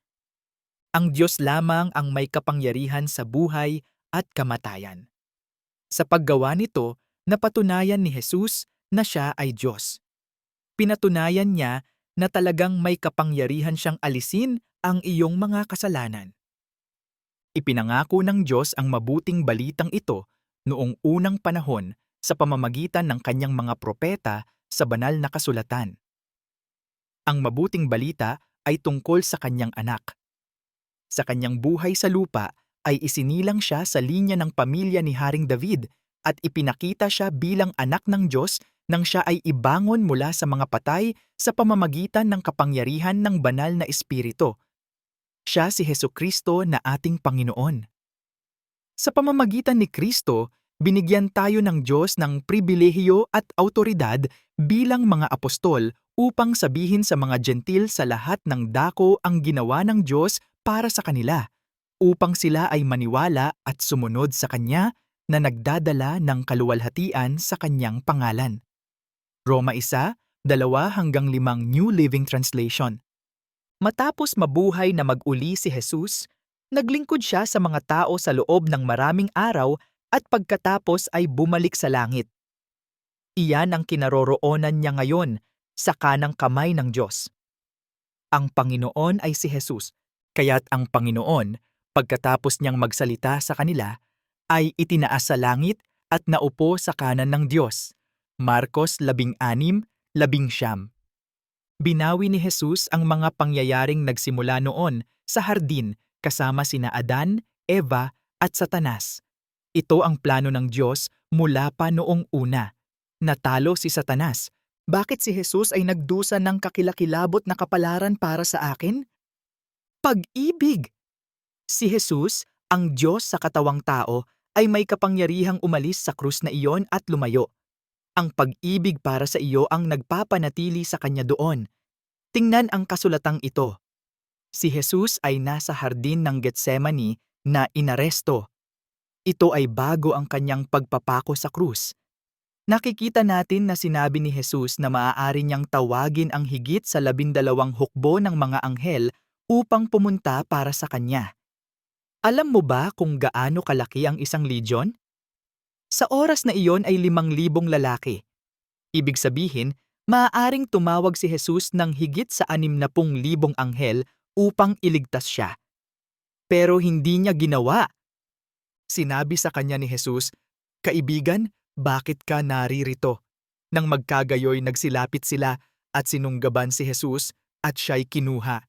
Ang Diyos lamang ang may kapangyarihan sa buhay at kamatayan. Sa paggawa nito, napatunayan ni Jesus na siya ay Diyos. Pinatunayan niya na talagang may kapangyarihan siyang alisin ang iyong mga kasalanan. Ipinangako ng Diyos ang mabuting balitang ito noong unang panahon sa pamamagitan ng kanyang mga propeta sa banal na kasulatan. Ang mabuting balita ay tungkol sa kanyang anak. Sa kanyang buhay sa lupa ay isinilang siya sa linya ng pamilya ni Haring David at ipinakita siya bilang anak ng Diyos nang siya ay ibangon mula sa mga patay sa pamamagitan ng kapangyarihan ng banal na Espiritu. Siya si Hesukristo na ating Panginoon. Sa pamamagitan ni Kristo, binigyan tayo ng Diyos ng pribilehiyo at autoridad bilang mga apostol upang sabihin sa mga Gentil sa lahat ng dako ang ginawa ng Diyos para sa kanila, upang sila ay maniwala at sumunod sa Kanya na nagdadala ng kaluwalhatian sa Kanyang pangalan. Roma 1:2-5 New Living Translation. Matapos mabuhay na mag-uli si Jesus, naglingkod siya sa mga tao sa loob ng maraming araw at pagkatapos ay bumalik sa langit. Iyan ang kinaroroonan niya ngayon sa kanang kamay ng Diyos. Ang Panginoon ay si Jesus, kaya't ang Panginoon, pagkatapos niyang magsalita sa kanila, ay itinaas sa langit at naupo sa kanan ng Diyos. Marcos 16:19. Binawi ni Jesus ang mga pangyayaring nagsimula noon sa hardin kasama sina Adan, Eva at Satanas. Ito ang plano ng Diyos mula pa noong una. Natalo si Satanas. Bakit si Jesus ay nagdusa ng kakilakilabot na kapalaran para sa akin? Pag-ibig! Si Jesus, ang Diyos sa katawang tao, ay may kapangyarihang umalis sa krus na iyon at lumayo. Ang pag-ibig para sa iyo ang nagpapanatili sa kanya doon. Tingnan ang kasulatang ito. Si Jesus ay nasa hardin ng Getsemani na inaresto. Ito ay bago ang kanyang pagpapako sa krus. Nakikita natin na sinabi ni Jesus na maaari niyang tawagin ang higit sa 12 hukbo ng mga anghel upang pumunta para sa kanya. Alam mo ba kung gaano kalaki ang isang legion? Sa oras na iyon ay 5,000 lalaki. Ibig sabihin, maaaring tumawag si Jesus ng higit sa 60,000 anghel upang iligtas siya. Pero hindi niya ginawa. Sinabi sa kanya ni Jesus, "Kaibigan, bakit ka naririto?" Nang magkagayoy nagsilapit sila at sinunggaban si Jesus at siya'y kinuha.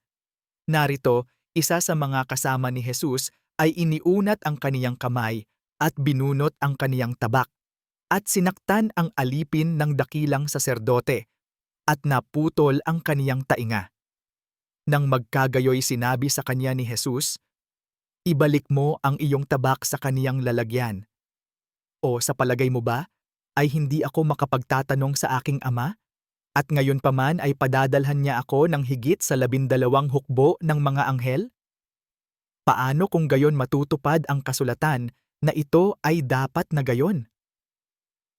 Narito, isa sa mga kasama ni Jesus ay iniunat ang kaniyang kamay at binunot ang kaniyang tabak at sinaktan ang alipin ng dakilang saserdote at naputol ang kaniyang tainga. Nang magkagayoy sinabi sa kanya ni Jesus, "Ibalik mo ang iyong tabak sa kaniyang lalagyan." O sa palagay mo ba, ay hindi ako makapagtatanong sa aking ama? At ngayon pa man ay padadalhan niya ako ng higit sa 12 hukbo ng mga anghel? Paano kung gayon matutupad ang kasulatan na ito ay dapat na gayon?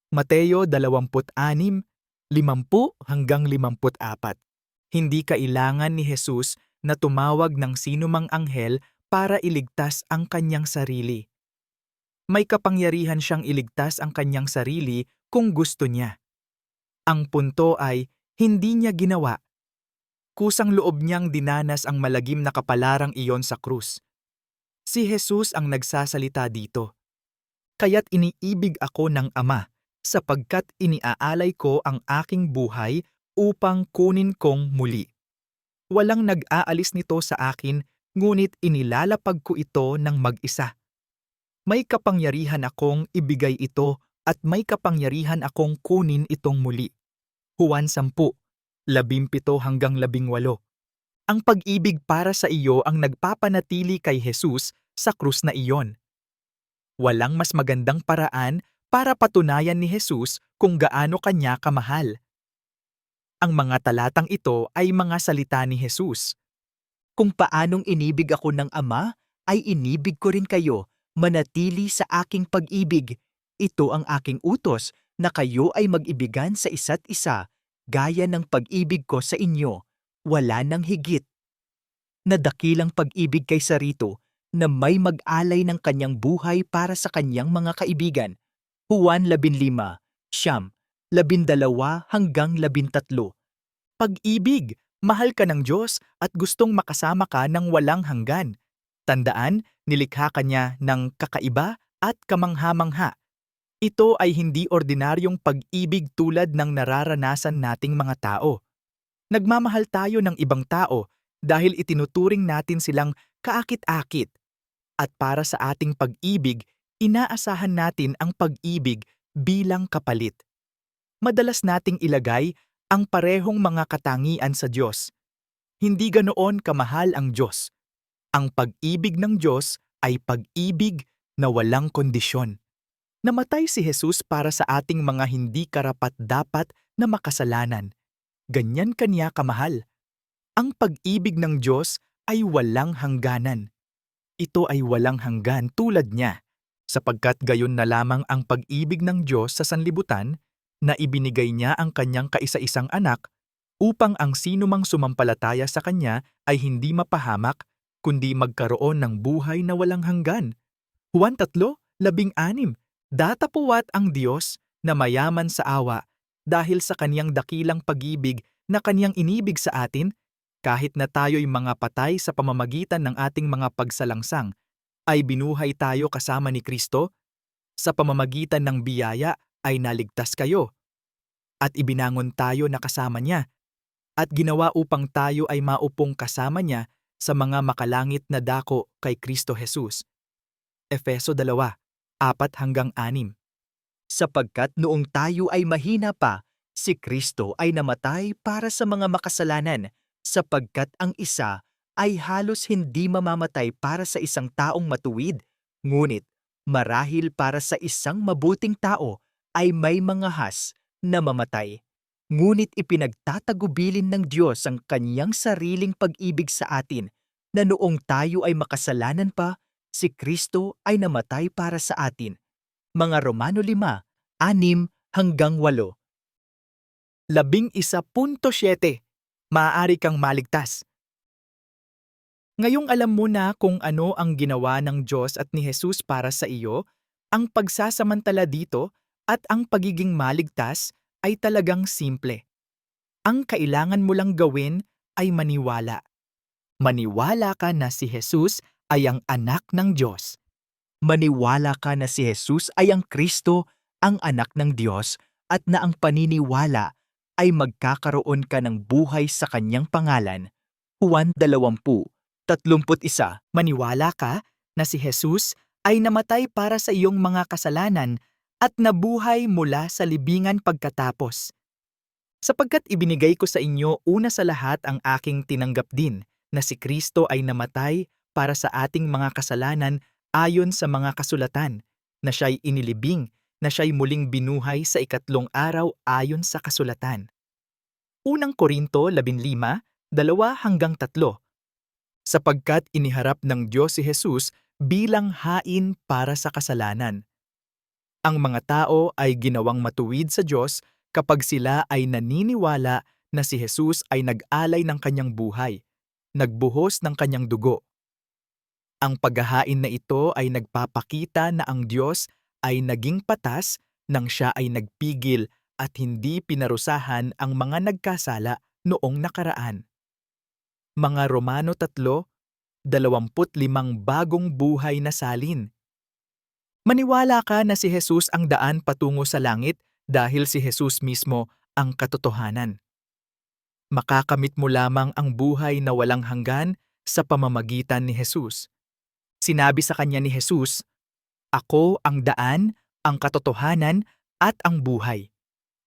Mateo 26:50-54. Hindi kailangan ni Jesus na tumawag ng sinumang anghel para iligtas ang kanyang sarili. May kapangyarihan siyang iligtas ang kanyang sarili kung gusto niya. Ang punto ay hindi niya ginawa. Kusang loob niyang dinanas ang malagim na kapalarang iyon sa krus. Si Jesus ang nagsasalita dito. Kaya't iniibig ako ng Ama sapagkat iniaalay ko ang aking buhay upang kunin kong muli. Walang nag-aalis nito sa akin, ngunit inilalapag ko ito ng mag-isa. May kapangyarihan akong ibigay ito at may kapangyarihan akong kunin itong muli. Juan 10:17-18. Ang pag-ibig para sa iyo ang nagpapanatili kay Jesus sa krus na iyon. Walang mas magandang paraan para patunayan ni Jesus kung gaano kanya kamahal. Ang mga talatang ito ay mga salita ni Jesus. Kung paanong inibig ako ng Ama, ay inibig ko rin kayo. Manatili sa aking pag-ibig. Ito ang aking utos, na kayo ay mag-ibigan sa isa't isa, gaya ng pag-ibig ko sa inyo. Wala nang higit na dakilang pag-ibig kay Sarito na may mag-alay ng kanyang buhay para sa kanyang mga kaibigan. Juan 15, Siyam, 12-13. Pag-ibig, mahal ka ng Diyos at gustong makasama ka ng walang hanggan. Tandaan, nilikha ka niya ng kakaiba at kamangha-mangha. Ito ay hindi ordinaryong pag-ibig tulad ng nararanasan nating mga tao. Nagmamahal tayo ng ibang tao dahil itinuturing natin silang kaakit-akit. At para sa ating pag-ibig, inaasahan natin ang pag-ibig bilang kapalit. Madalas nating ilagay ang parehong mga katangian sa Diyos. Hindi ganoon kamahal ang Diyos. Ang pag-ibig ng Diyos ay pag-ibig na walang kondisyon. Namatay si Jesus para sa ating mga hindi karapat-dapat na makasalanan. Ganyan kaniya kamahal. Ang pag-ibig ng Diyos ay walang hangganan. Ito ay walang hanggan tulad niya, sapagkat gayon na lamang ang pag-ibig ng Diyos sa sanlibutan na ibinigay niya ang kanyang kaisa-isang anak upang ang sinumang sumampalataya sa kanya ay hindi mapahamak, kundi magkaroon ng buhay na walang hanggan. Juan 3:16. Datapuwat ang Diyos na mayaman sa awa dahil sa kaniyang dakilang pag-ibig na kaniyang inibig sa atin, kahit na tayo'y mga patay sa pamamagitan ng ating mga pagsalangsang, ay binuhay tayo kasama ni Kristo. Sa pamamagitan ng biyaya ay naligtas kayo. At ibinangon tayo na kasama niya, at ginawa upang tayo ay maupong kasama niya sa mga makalangit na dako kay Kristo Jesus. Efeso 2:4-6. Sapagkat noong tayo ay mahina pa, si Kristo ay namatay para sa mga makasalanan, sapagkat ang isa ay halos hindi mamamatay para sa isang taong matuwid, ngunit marahil para sa isang mabuting tao ay may mga has na mamatay. Ngunit ipinagtatagubilin ng Diyos ang kanyang sariling pag-ibig sa atin, na noong tayo ay makasalanan pa, si Kristo ay namatay para sa atin. Mga Romano 5:6-8. 11.7. Maaari kang maligtas. Ngayong alam mo na kung ano ang ginawa ng Diyos at ni Jesus para sa iyo, ang pagsasamantala dito at ang pagiging maligtas ay talagang simple. Ang kailangan mo lang gawin ay maniwala. Maniwala ka na si Jesus ay ang anak ng Diyos. Maniwala ka na si Jesus ay ang Kristo, ang anak ng Diyos, at na ang paniniwala ay magkakaroon ka ng buhay sa kanyang pangalan. Juan 20:31. Maniwala ka na si Jesus ay namatay para sa iyong mga kasalanan at nabuhay mula sa libingan pagkatapos. Sapagkat ibinigay ko sa inyo una sa lahat ang aking tinanggap din, na si Kristo ay namatay para sa ating mga kasalanan ayon sa mga kasulatan, na siya'y inilibing, na siya'y muling binuhay sa ikatlong araw ayon sa kasulatan. Unang Korinto 15:2-3. Sapagkat iniharap ng Diyos si Jesus bilang hain para sa kasalanan. Ang mga tao ay ginawang matuwid sa Diyos kapag sila ay naniniwala na si Jesus ay nag-alay ng kanyang buhay, nagbuhos ng kanyang dugo. Ang paghahain na ito ay nagpapakita na ang Diyos ay naging patas nang siya ay nagpigil at hindi pinarusahan ang mga nagkasala noong nakaraan. Mga Romano 3:25 bagong buhay na salin. Maniwala ka na si Jesus ang daan patungo sa langit dahil si Jesus mismo ang katotohanan. Makakamit mo lamang ang buhay na walang hanggan sa pamamagitan ni Jesus. Sinabi sa kanya ni Jesus, "Ako ang daan, ang katotohanan, at ang buhay.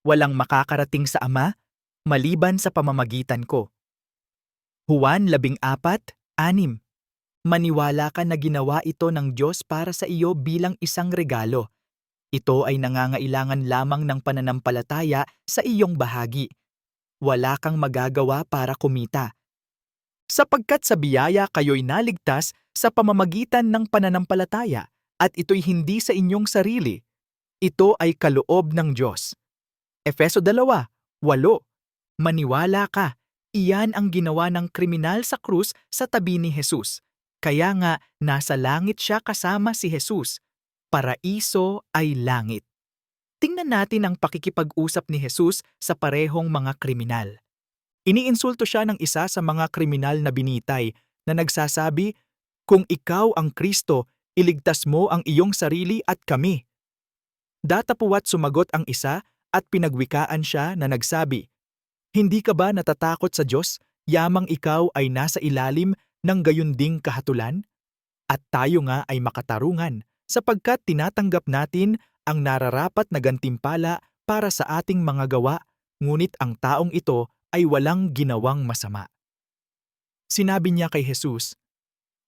Walang makakarating sa Ama maliban sa pamamagitan ko." Juan 14:6. Maniwala ka na ginawa ito ng Diyos para sa iyo bilang isang regalo. Ito ay nangangailangan lamang ng pananampalataya sa iyong bahagi. Wala kang magagawa para kumita. Sapagkat sa biyaya kayo'y naligtas sa pamamagitan ng pananampalataya at ito'y hindi sa inyong sarili. Ito ay kaloob ng Diyos. Efeso 2:8. Maniwala ka, iyan ang ginawa ng kriminal sa krus sa tabi ni Jesus. Kaya nga nasa langit siya kasama si Jesus. Paraiso ay langit. Tingnan natin ang pakikipag-usap ni Jesus sa parehong mga kriminal. Iniinsulto siya ng isa sa mga kriminal na binitay na nagsasabi, "Kung ikaw ang Kristo, iligtas mo ang iyong sarili at kami." Datapuwat sumagot ang isa at pinagwikaan siya na nagsabi, "Hindi ka ba natatakot sa Diyos, yamang ikaw ay nasa ilalim ng gayunding kahatulan? At tayo nga ay makatarungan, sapagkat tinatanggap natin ang nararapat na gantimpala para sa ating mga gawa, ngunit ang taong ito ay walang ginawang masama." Sinabi niya kay Jesus,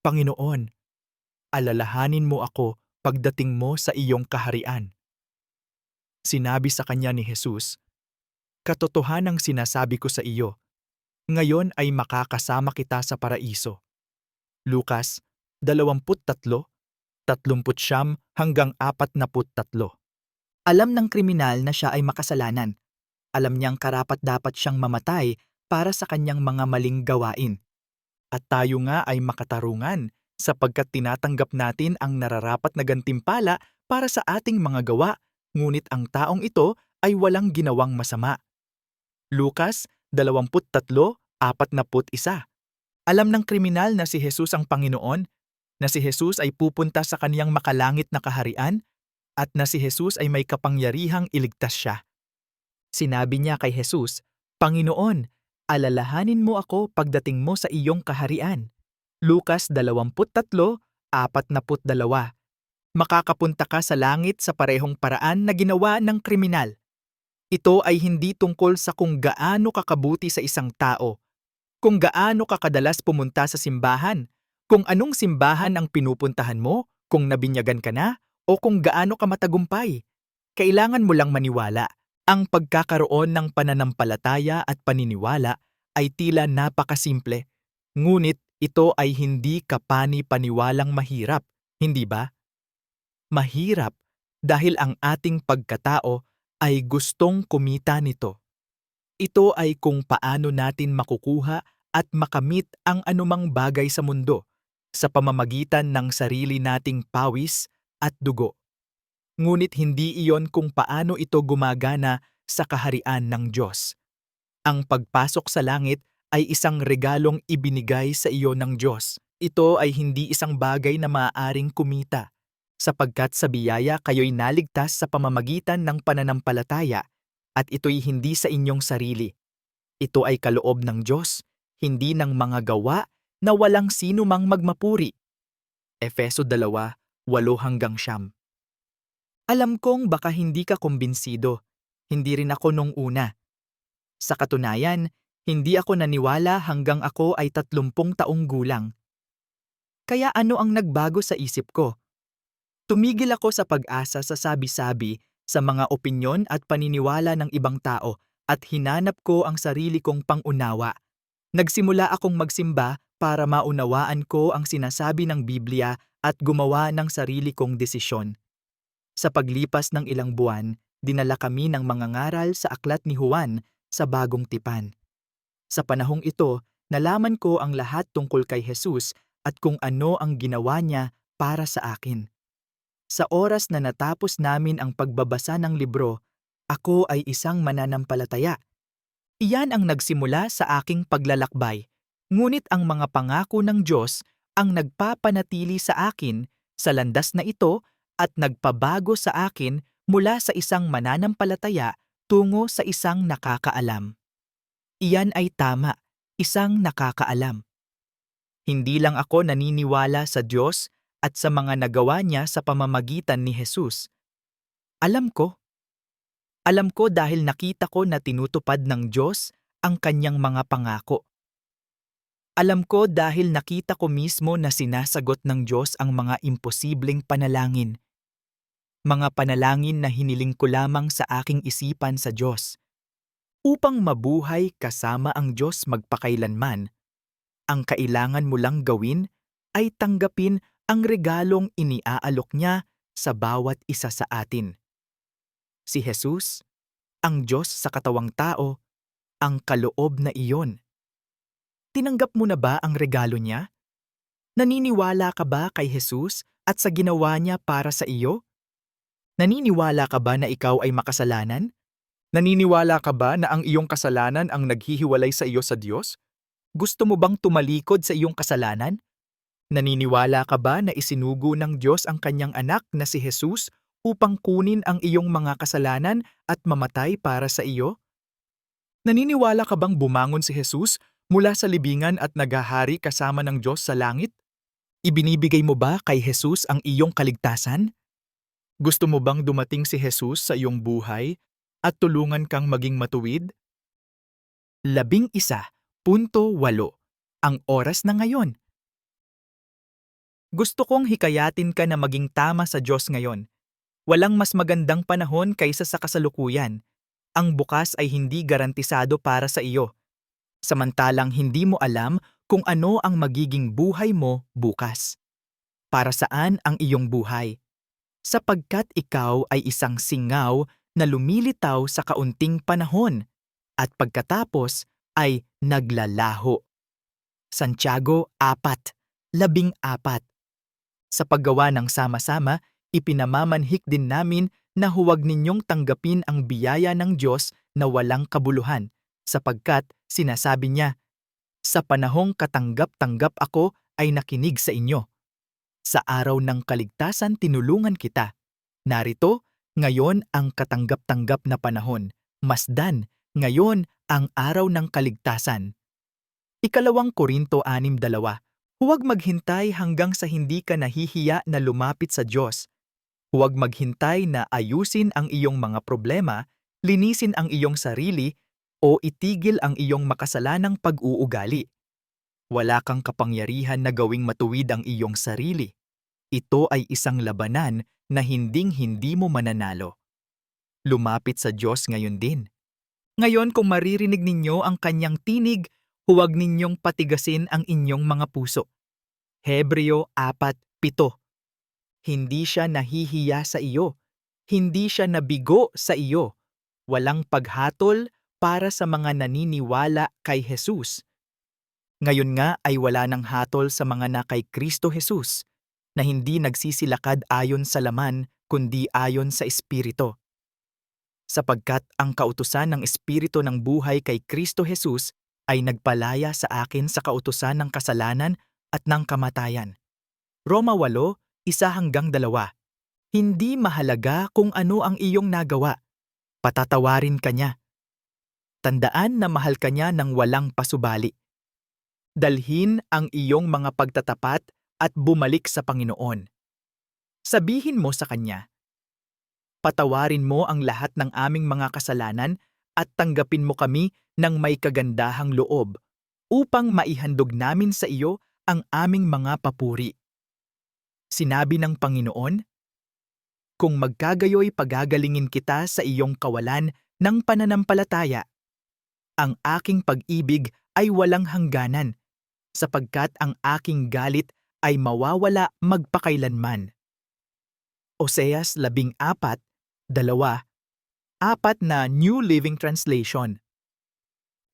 "Panginoon, alalahanin mo ako pagdating mo sa iyong kaharian." Sinabi sa kanya ni Jesus, "Katotohanang sinasabi ko sa iyo, ngayon ay makakasama kita sa paraiso." Lucas 23:39-43. Alam ng kriminal na siya ay makasalanan. Alam niyang karapat-dapat siyang mamatay para sa kanyang mga maling gawain. At tayo nga ay makatarungan sapagkat tinatanggap natin ang nararapat na gantimpala para sa ating mga gawa, ngunit ang taong ito ay walang ginawang masama. Lucas 23:41. Alam ng kriminal na si Jesus ang Panginoon, na si Jesus ay pupunta sa kaniyang makalangit na kaharian, at na si Jesus ay may kapangyarihang iligtas siya. Sinabi niya kay Jesus, "Panginoon, alalahanin mo ako pagdating mo sa iyong kaharian." Lucas 23:42. Makakapunta ka sa langit sa parehong paraan na ginawa ng kriminal. Ito ay hindi tungkol sa kung gaano kakabuti sa isang tao, kung gaano ka kadalas pumunta sa simbahan, kung anong simbahan ang pinupuntahan mo, kung nabinyagan ka na, o kung gaano ka matagumpay. Kailangan mo lang maniwala. Ang pagkakaroon ng pananampalataya at paniniwala ay tila napakasimple, ngunit ito ay hindi kapani-paniwalang mahirap, hindi ba? Mahirap dahil ang ating pagkatao ay gustong kumita nito. Ito ay kung paano natin makukuha at makamit ang anumang bagay sa mundo sa pamamagitan ng sarili nating pawis at dugo. Ngunit hindi iyon kung paano ito gumagana sa kaharian ng Diyos. Ang pagpasok sa langit ay isang regalong ibinigay sa iyo ng Diyos. Ito ay hindi isang bagay na maaaring kumita, sapagkat sa biyaya kayo'y naligtas sa pamamagitan ng pananampalataya, at ito'y hindi sa inyong sarili. Ito ay kaloob ng Diyos, hindi ng mga gawa na walang sino mang magmapuri. Efeso 2:8-9. Alam kong baka hindi ka kumbinsido, hindi rin ako nung una. Sa katunayan, hindi ako naniwala hanggang ako ay 30 taong gulang. Kaya ano ang nagbago sa isip ko? Tumigil ako sa pag-asa sa sabi-sabi, sa mga opinyon at paniniwala ng ibang tao, at hinanap ko ang sarili kong pangunawa. Nagsimula akong magsimba para maunawaan ko ang sinasabi ng Biblia at gumawa ng sarili kong desisyon. Sa paglipas ng ilang buwan, dinala kami ng mga ngaral sa aklat ni Juan sa Bagong Tipan. Sa panahong ito, nalaman ko ang lahat tungkol kay Jesus at kung ano ang ginawa niya para sa akin. Sa oras na natapos namin ang pagbabasa ng libro, ako ay isang mananampalataya. Iyan ang nagsimula sa aking paglalakbay, ngunit ang mga pangako ng Diyos ang nagpapanatili sa akin sa landas na ito at nagpabago sa akin mula sa isang mananampalataya tungo sa isang nakakaalam. Iyan ay tama, isang nakakaalam. Hindi lang ako naniniwala sa Diyos at sa mga nagawa niya sa pamamagitan ni Jesus. Alam ko. Alam ko dahil nakita ko na tinutupad ng Diyos ang kanyang mga pangako. Alam ko dahil nakita ko mismo na sinasagot ng Diyos ang mga imposibleng panalangin. Mga panalangin na hiniling ko lamang sa aking isipan sa Diyos. Upang mabuhay kasama ang Diyos magpakailanman, ang kailangan mo lang gawin ay tanggapin ang regalong iniaalok niya sa bawat isa sa atin. Si Jesus, ang Diyos sa katawang tao, ang kaloob na iyon. Tinanggap mo na ba ang regalo niya? Naniniwala ka ba kay Jesus at sa ginawa niya para sa iyo? Naniniwala ka ba na ikaw ay makasalanan? Naniniwala ka ba na ang iyong kasalanan ang naghihiwalay sa iyo sa Diyos? Gusto mo bang tumalikod sa iyong kasalanan? Naniniwala ka ba na isinugo ng Diyos ang kanyang anak na si Jesus upang kunin ang iyong mga kasalanan at mamatay para sa iyo? Naniniwala ka bang bumangon si Jesus mula sa libingan at naghahari kasama ng Diyos sa langit? Ibinibigay mo ba kay Jesus ang iyong kaligtasan? Gusto mo bang dumating si Jesus sa iyong buhay at tulungan kang maging matuwid? 11.8 Ang oras na ngayon. Gusto kong hikayatin ka na maging tama sa Diyos ngayon. Walang mas magandang panahon kaysa sa kasalukuyan. Ang bukas ay hindi garantisado para sa iyo. Samantalang hindi mo alam kung ano ang magiging buhay mo bukas. Para saan ang iyong buhay? Sapagkat ikaw ay isang singaw na lumilitaw sa kaunting panahon at pagkatapos ay naglalaho. Santiago 4:14. Sa paggawa ng sama-sama, ipinamamanhik din namin na huwag ninyong tanggapin ang biyaya ng Diyos na walang kabuluhan, sapagkat sinasabi niya, "Sa panahong katanggap-tanggap ako ay nakinig sa inyo. Sa araw ng kaligtasan tinulungan kita. Narito, ngayon ang katanggap-tanggap na panahon. Masdan, ngayon ang araw ng kaligtasan." 2 Korinto 6:2. Huwag maghintay hanggang sa hindi ka nahihiya na lumapit sa Diyos. Huwag maghintay na ayusin ang iyong mga problema, linisin ang iyong sarili, o itigil ang iyong makasalanang pag-uugali. Wala kang kapangyarihan na gawing matuwid ang iyong sarili. Ito ay isang labanan na hinding-hindi mo mananalo. Lumapit sa Diyos ngayon din. Ngayon kung maririnig ninyo ang kanyang tinig, huwag ninyong patigasin ang inyong mga puso. Hebreo 4:7. Hindi siya nahihiya sa iyo. Hindi siya nabigo sa iyo. Walang paghatol para sa mga naniniwala kay Jesus. Ngayon nga ay wala ng hatol sa mga na kay Kristo Jesus, na hindi nagsisilakad ayon sa laman kundi ayon sa Espiritu. Sapagkat ang kautusan ng Espiritu ng buhay kay Kristo Jesus ay nagpalaya sa akin sa kautusan ng kasalanan at ng kamatayan. Roma 8:1-2. Hindi mahalaga kung ano ang iyong nagawa. Patatawarin ka niya. Tandaan na mahal ka niya ng walang pasubali. Dalhin ang iyong mga pagtatapat at bumalik sa Panginoon. Sabihin mo sa Kanya, "Patawarin mo ang lahat ng aming mga kasalanan at tanggapin mo kami ng may kagandahang loob upang maihandog namin sa iyo ang aming mga papuri." Sinabi ng Panginoon, "Kung magkagayoy pagagalingin kita sa iyong kawalan ng pananampalataya, ang aking pag-ibig ay walang hangganan, sapagkat ang aking galit ay mawawala magpakailanman." Oseas 14:2, 4 na New Living Translation.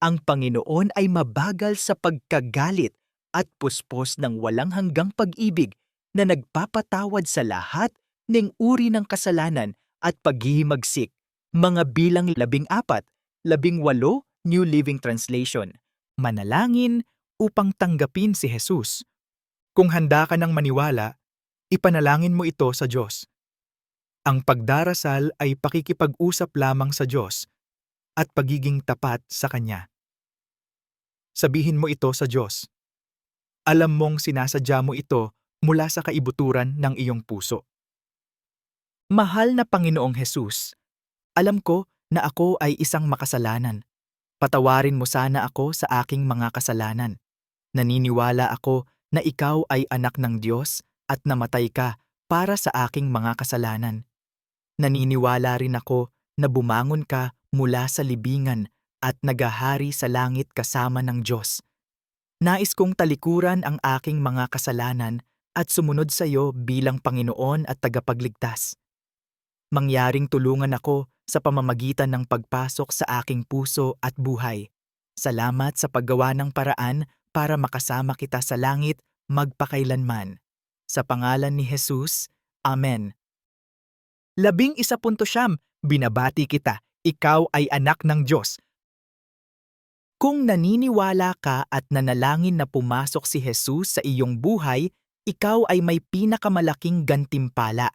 Ang Panginoon ay mabagal sa pagkagalit at puspos ng walang hanggang pag-ibig na nagpapatawad sa lahat ng uri ng kasalanan at paghihimagsik. Mga bilang 14:18, New Living Translation. Manalangin upang tanggapin si Jesus. Kung handa ka ng maniwala, ipanalangin mo ito sa Diyos. Ang pagdarasal ay pakikipag-usap lamang sa Diyos at pagiging tapat sa Kanya. Sabihin mo ito sa Diyos. Alam mong sinasadya mo ito mula sa kaibuturan ng iyong puso. Mahal na Panginoong Hesus, alam ko na ako ay isang makasalanan. Patawarin mo sana ako sa aking mga kasalanan. Naniniwala ako na ikaw ay anak ng Diyos at namatay ka para sa aking mga kasalanan. Naniniwala rin ako na bumangon ka mula sa libingan at nagahari sa langit kasama ng Diyos. Nais kong talikuran ang aking mga kasalanan at sumunod sa iyo bilang Panginoon at tagapagligtas. Mangyaring tulungan ako sa pamamagitan ng pagpasok sa aking puso at buhay. Salamat sa paggawa ng paraan para makasama kita sa langit magpakailanman. Sa pangalan ni Jesus, Amen. 11. Binabati kita, ikaw ay anak ng Diyos. Kung naniniwala ka at nanalangin na pumasok si Jesus sa iyong buhay, ikaw ay may pinakamalaking gantimpala.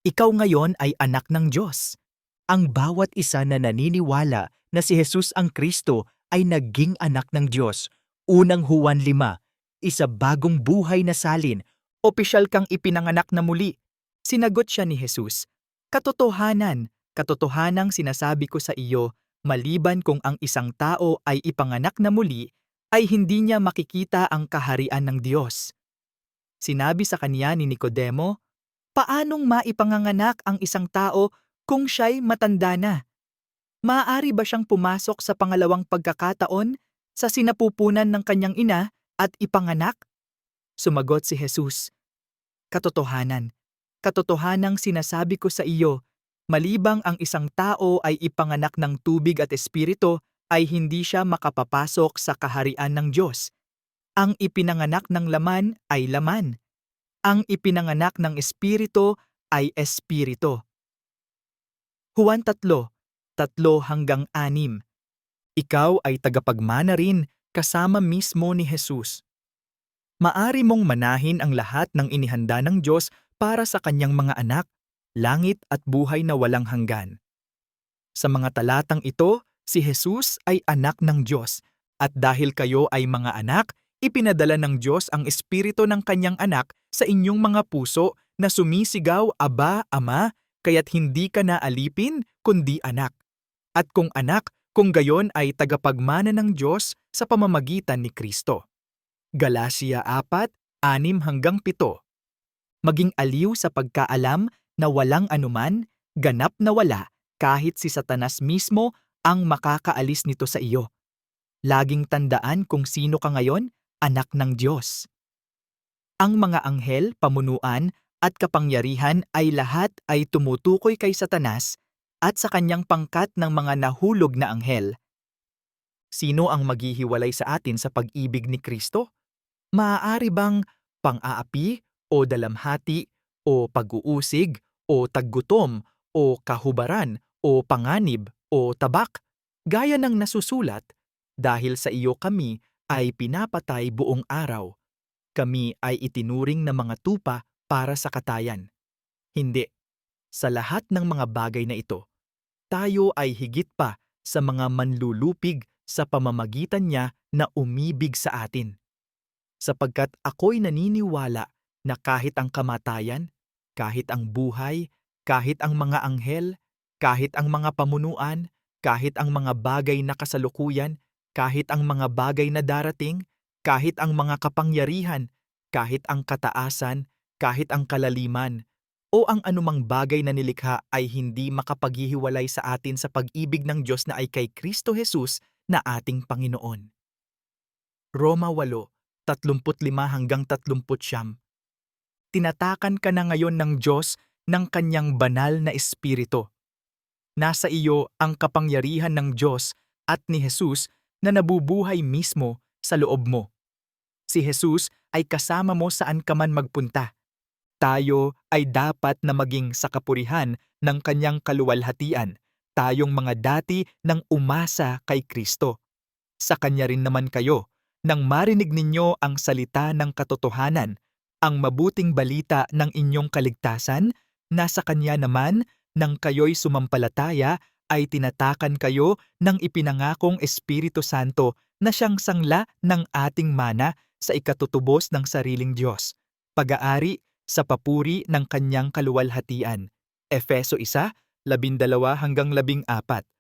Ikaw ngayon ay anak ng Diyos. Ang bawat isa na naniniwala na si Jesus ang Kristo ay naging anak ng Diyos. Unang Juan 5, isa bagong buhay na salin. Opisyal kang ipinanganak na muli. Sinagot siya ni Jesus, katotohanan, katotohanang sinasabi ko sa iyo, maliban kung ang isang tao ay ipanganak na muli, ay hindi niya makikita ang kaharian ng Diyos. Sinabi sa kanya ni Nicodemo, paanong maipanganganak ang isang tao kung siya'y matanda na? Maaari ba siyang pumasok sa pangalawang pagkakataon sa sinapupunan ng kanyang ina at ipanganak? Sumagot si Jesus, katotohanan, katotohanang sinasabi ko sa iyo, malibang ang isang tao ay ipanganak ng tubig at espiritu, ay hindi siya makapapasok sa kaharian ng Diyos. Ang ipinanganak ng laman ay laman. Ang ipinanganak ng espiritu ay espiritu. Juan 3, 3-6. Ikaw ay tagapagmana rin kasama mismo ni Jesus. Maari mong manahin ang lahat ng inihanda ng Diyos para sa kanyang mga anak, langit at buhay na walang hanggan. Sa mga talatang ito, si Jesus ay anak ng Diyos, at dahil kayo ay mga anak, ipinadala ng Diyos ang espiritu ng kanyang anak sa inyong mga puso na sumisigaw, Aba, Ama, kaya't hindi ka na alipin, kundi anak. At kung anak, kung gayon ay tagapagmana ng Diyos sa pamamagitan ni Kristo. Galacia 4, 6-7. Maging aliw sa pagkaalam na walang anuman, ganap na wala, kahit si Satanas mismo ang makakaalis nito sa iyo. Laging tandaan kung sino ka ngayon, anak ng Diyos. Ang mga anghel, pamunuan, at kapangyarihan ay lahat ay tumutukoy kay Satanas at sa kanyang pangkat ng mga nahulog na anghel. Sino ang maghihiwalay sa atin sa pag-ibig ni Kristo? Maaari bang pang-aapi o dalamhati o pag-uusig o taggutom o kahubaran o panganib o tabak? Gaya ng nasusulat, dahil sa iyo kami ay pinapatay buong araw. Kami ay itinuring na mga tupa para sa katayan. Hindi. Sa lahat ng mga bagay na ito, tayo ay higit pa sa mga manlulupig sa pamamagitan niya na umibig sa atin. Sapagkat ako'y naniniwala na kahit ang kamatayan, kahit ang buhay, kahit ang mga anghel, kahit ang mga pamunuan, kahit ang mga bagay na kasalukuyan, kahit ang mga bagay na darating, kahit ang mga kapangyarihan, kahit ang kataasan, kahit ang kalaliman, o ang anumang bagay na nilikha ay hindi makapaghihiwalay sa atin sa pag-ibig ng Diyos na ay kay Kristo Jesus na ating Panginoon. Roma 8, 35-39. Tinatakan ka na ngayon ng Diyos ng kanyang banal na espiritu. Nasa iyo ang kapangyarihan ng Diyos at ni Jesus na nabubuhay mismo sa loob mo. Si Jesus ay kasama mo saan ka man magpunta. Tayo ay dapat na maging sa kapurihan ng kanyang kaluwalhatian, tayong mga dati nang umasa kay Kristo. Sa kanya rin naman kayo, nang marinig ninyo ang salita ng katotohanan, ang mabuting balita ng inyong kaligtasan, nasa kanya naman, nang kayo'y sumampalataya, ay tinatakan kayo ng ipinangakong Espiritu Santo na siyang sangla ng ating mana sa ikatutubos ng sariling Diyos, pag-aari sa papuri ng kanyang kaluwalhatian. Efeso 1:12-14